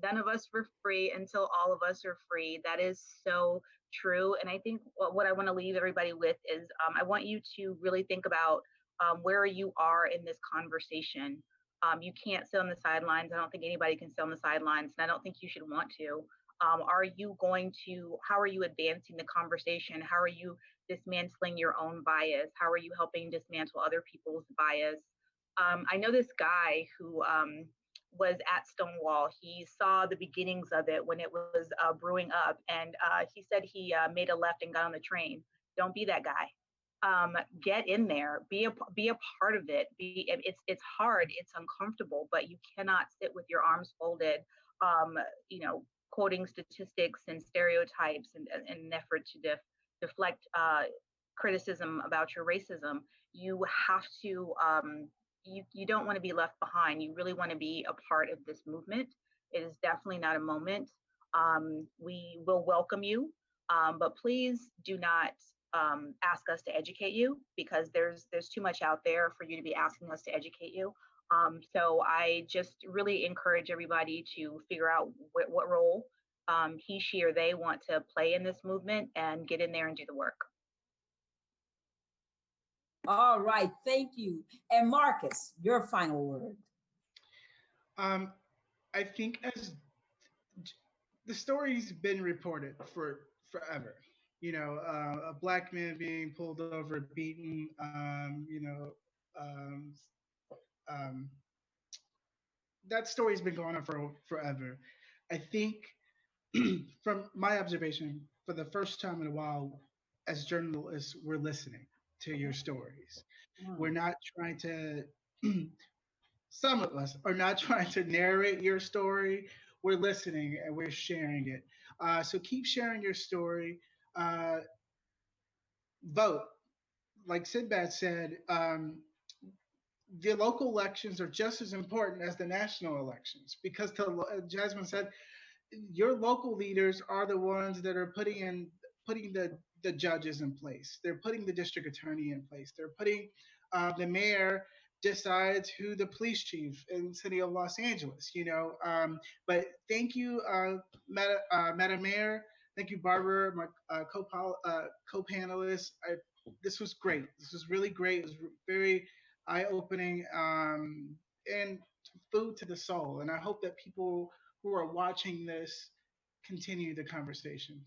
None of us are free until all of us are free. That is so true. And I think what I want to leave everybody with is I want you to really think about where you are in this conversation. You can't sit on the sidelines. I don't think anybody can sit on the sidelines, and I don't think you should want to. How are you advancing the conversation? How are you dismantling your own bias? How are you helping dismantle other people's bias? I know this guy who was at Stonewall. He saw the beginnings of it when it was brewing up, and he said he made a left and got on the train. Don't be that guy. Get in there, be a part of it. It's hard, it's uncomfortable, but you cannot sit with your arms folded, quoting statistics and stereotypes in an effort to deflect criticism about your racism. You have to you don't want to be left behind. You really want to be a part of this movement. It is definitely not a moment. We will welcome you, but please do not ask us to educate you, because there's too much out there for you to be asking us to educate you. So I just really encourage everybody to figure out what role he, she, or they want to play in this movement and get in there and do the work. All right, thank you. And Marcus, your final word. I think as the story's been reported for forever. A black man being pulled over, beaten, that story's been going on for forever. I think from my observation, for the first time in a while, as journalists, we're listening to your stories. We're not trying to, some of us are not trying to narrate your story. We're listening and we're sharing it. So keep sharing your story. Vote. Like Sinbad said, the local elections are just as important as the national elections, because Jasmine said, your local leaders are the ones that are putting the judges in place. They're putting the district attorney in place. They're putting the mayor decides who the police chief in the city of Los Angeles. But thank you, Madam Mayor. Thank you, Barbara, my co-panelists. This was great. This was really great. It was very eye-opening and food to the soul. And I hope that people who are watching this continue the conversation.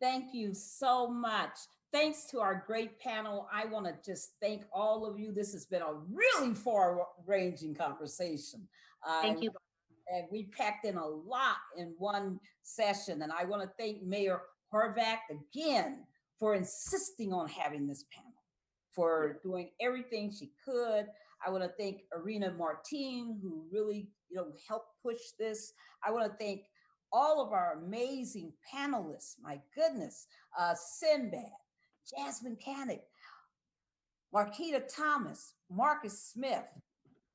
Thank you so much. Thanks to our great panel. I want to just thank all of you. This has been a really far-ranging conversation. Thank you. And we packed in a lot in one session. And I want to thank Mayor Horvath again for insisting on having this panel, for doing everything she could. I want to thank Irina Martin, who really helped push this. I want to thank all of our amazing panelists. My goodness, Sinbad, Jasmine Canick, Marquita Thomas, Marcus Smith.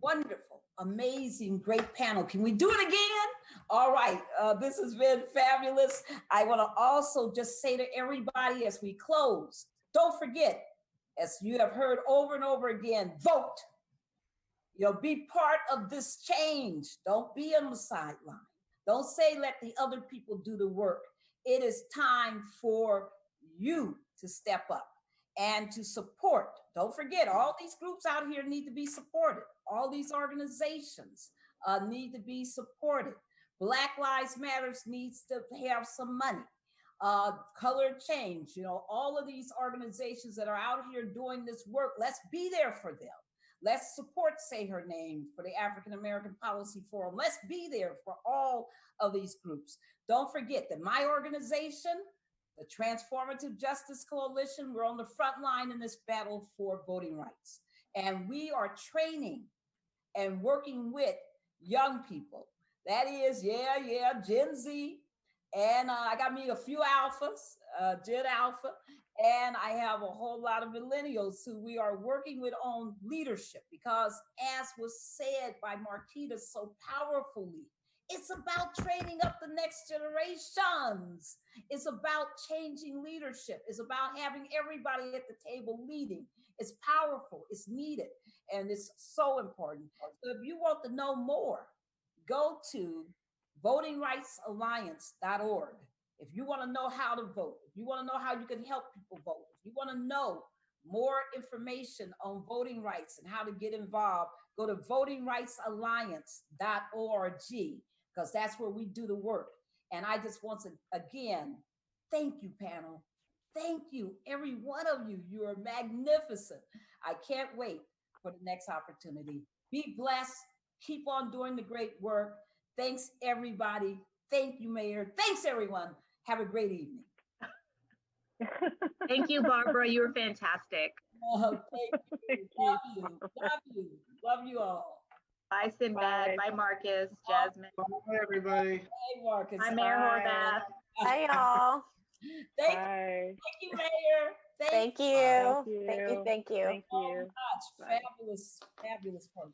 Wonderful, amazing, great panel. Can we do it again? All right, this has been fabulous. I want to also just say to everybody as we close, don't forget, as you have heard over and over again, vote. Be part of this change. Don't be on the sideline. Don't say let the other people do the work. It is time for you to step up and to support. Don't forget, all these groups out here need to be supported. All these organizations need to be supported. Black Lives Matters needs to have some money. Color Change, all of these organizations that are out here doing this work, let's be there for them. Let's support Say Her Name for the African American Policy Forum. Let's be there for all of these groups. Don't forget that my organization, the Transformative Justice Coalition, we're on the front line in this battle for voting rights. And we are training and working with young people. That is, Gen Z. And I got me a few alphas, Gen Alpha, and I have a whole lot of millennials who we are working with on leadership, because as was said by Marquita so powerfully, it's about training up the next generations. It's about changing leadership. It's about having everybody at the table leading. It's powerful, it's needed, and it's so important. So if you want to know more, go to votingrightsalliance.org. If you want to know how to vote, if you want to know how you can help people vote, if you want to know more information on voting rights and how to get involved, go to votingrightsalliance.org, because that's where we do the work. And I just want to, again, thank you, panel. Thank you, every one of you. You are magnificent. I can't wait for the next opportunity. Be blessed. Keep on doing the great work. Thanks, everybody. Thank you, Mayor. Thanks, everyone. Have a great evening. Thank you, Barbara. You were fantastic. Thank you. Love you. Love you. Love you all. Bye, Sinbad. Bye, Marcus, Jasmine. Bye, everybody. Hey, Marcus. Bye, Mayor Horvath. Bye, y'all. Thank you, Mayor. Thank you. Thank you. Thank you. Thank you. Thank you. So much. Bye. Fabulous, fabulous program.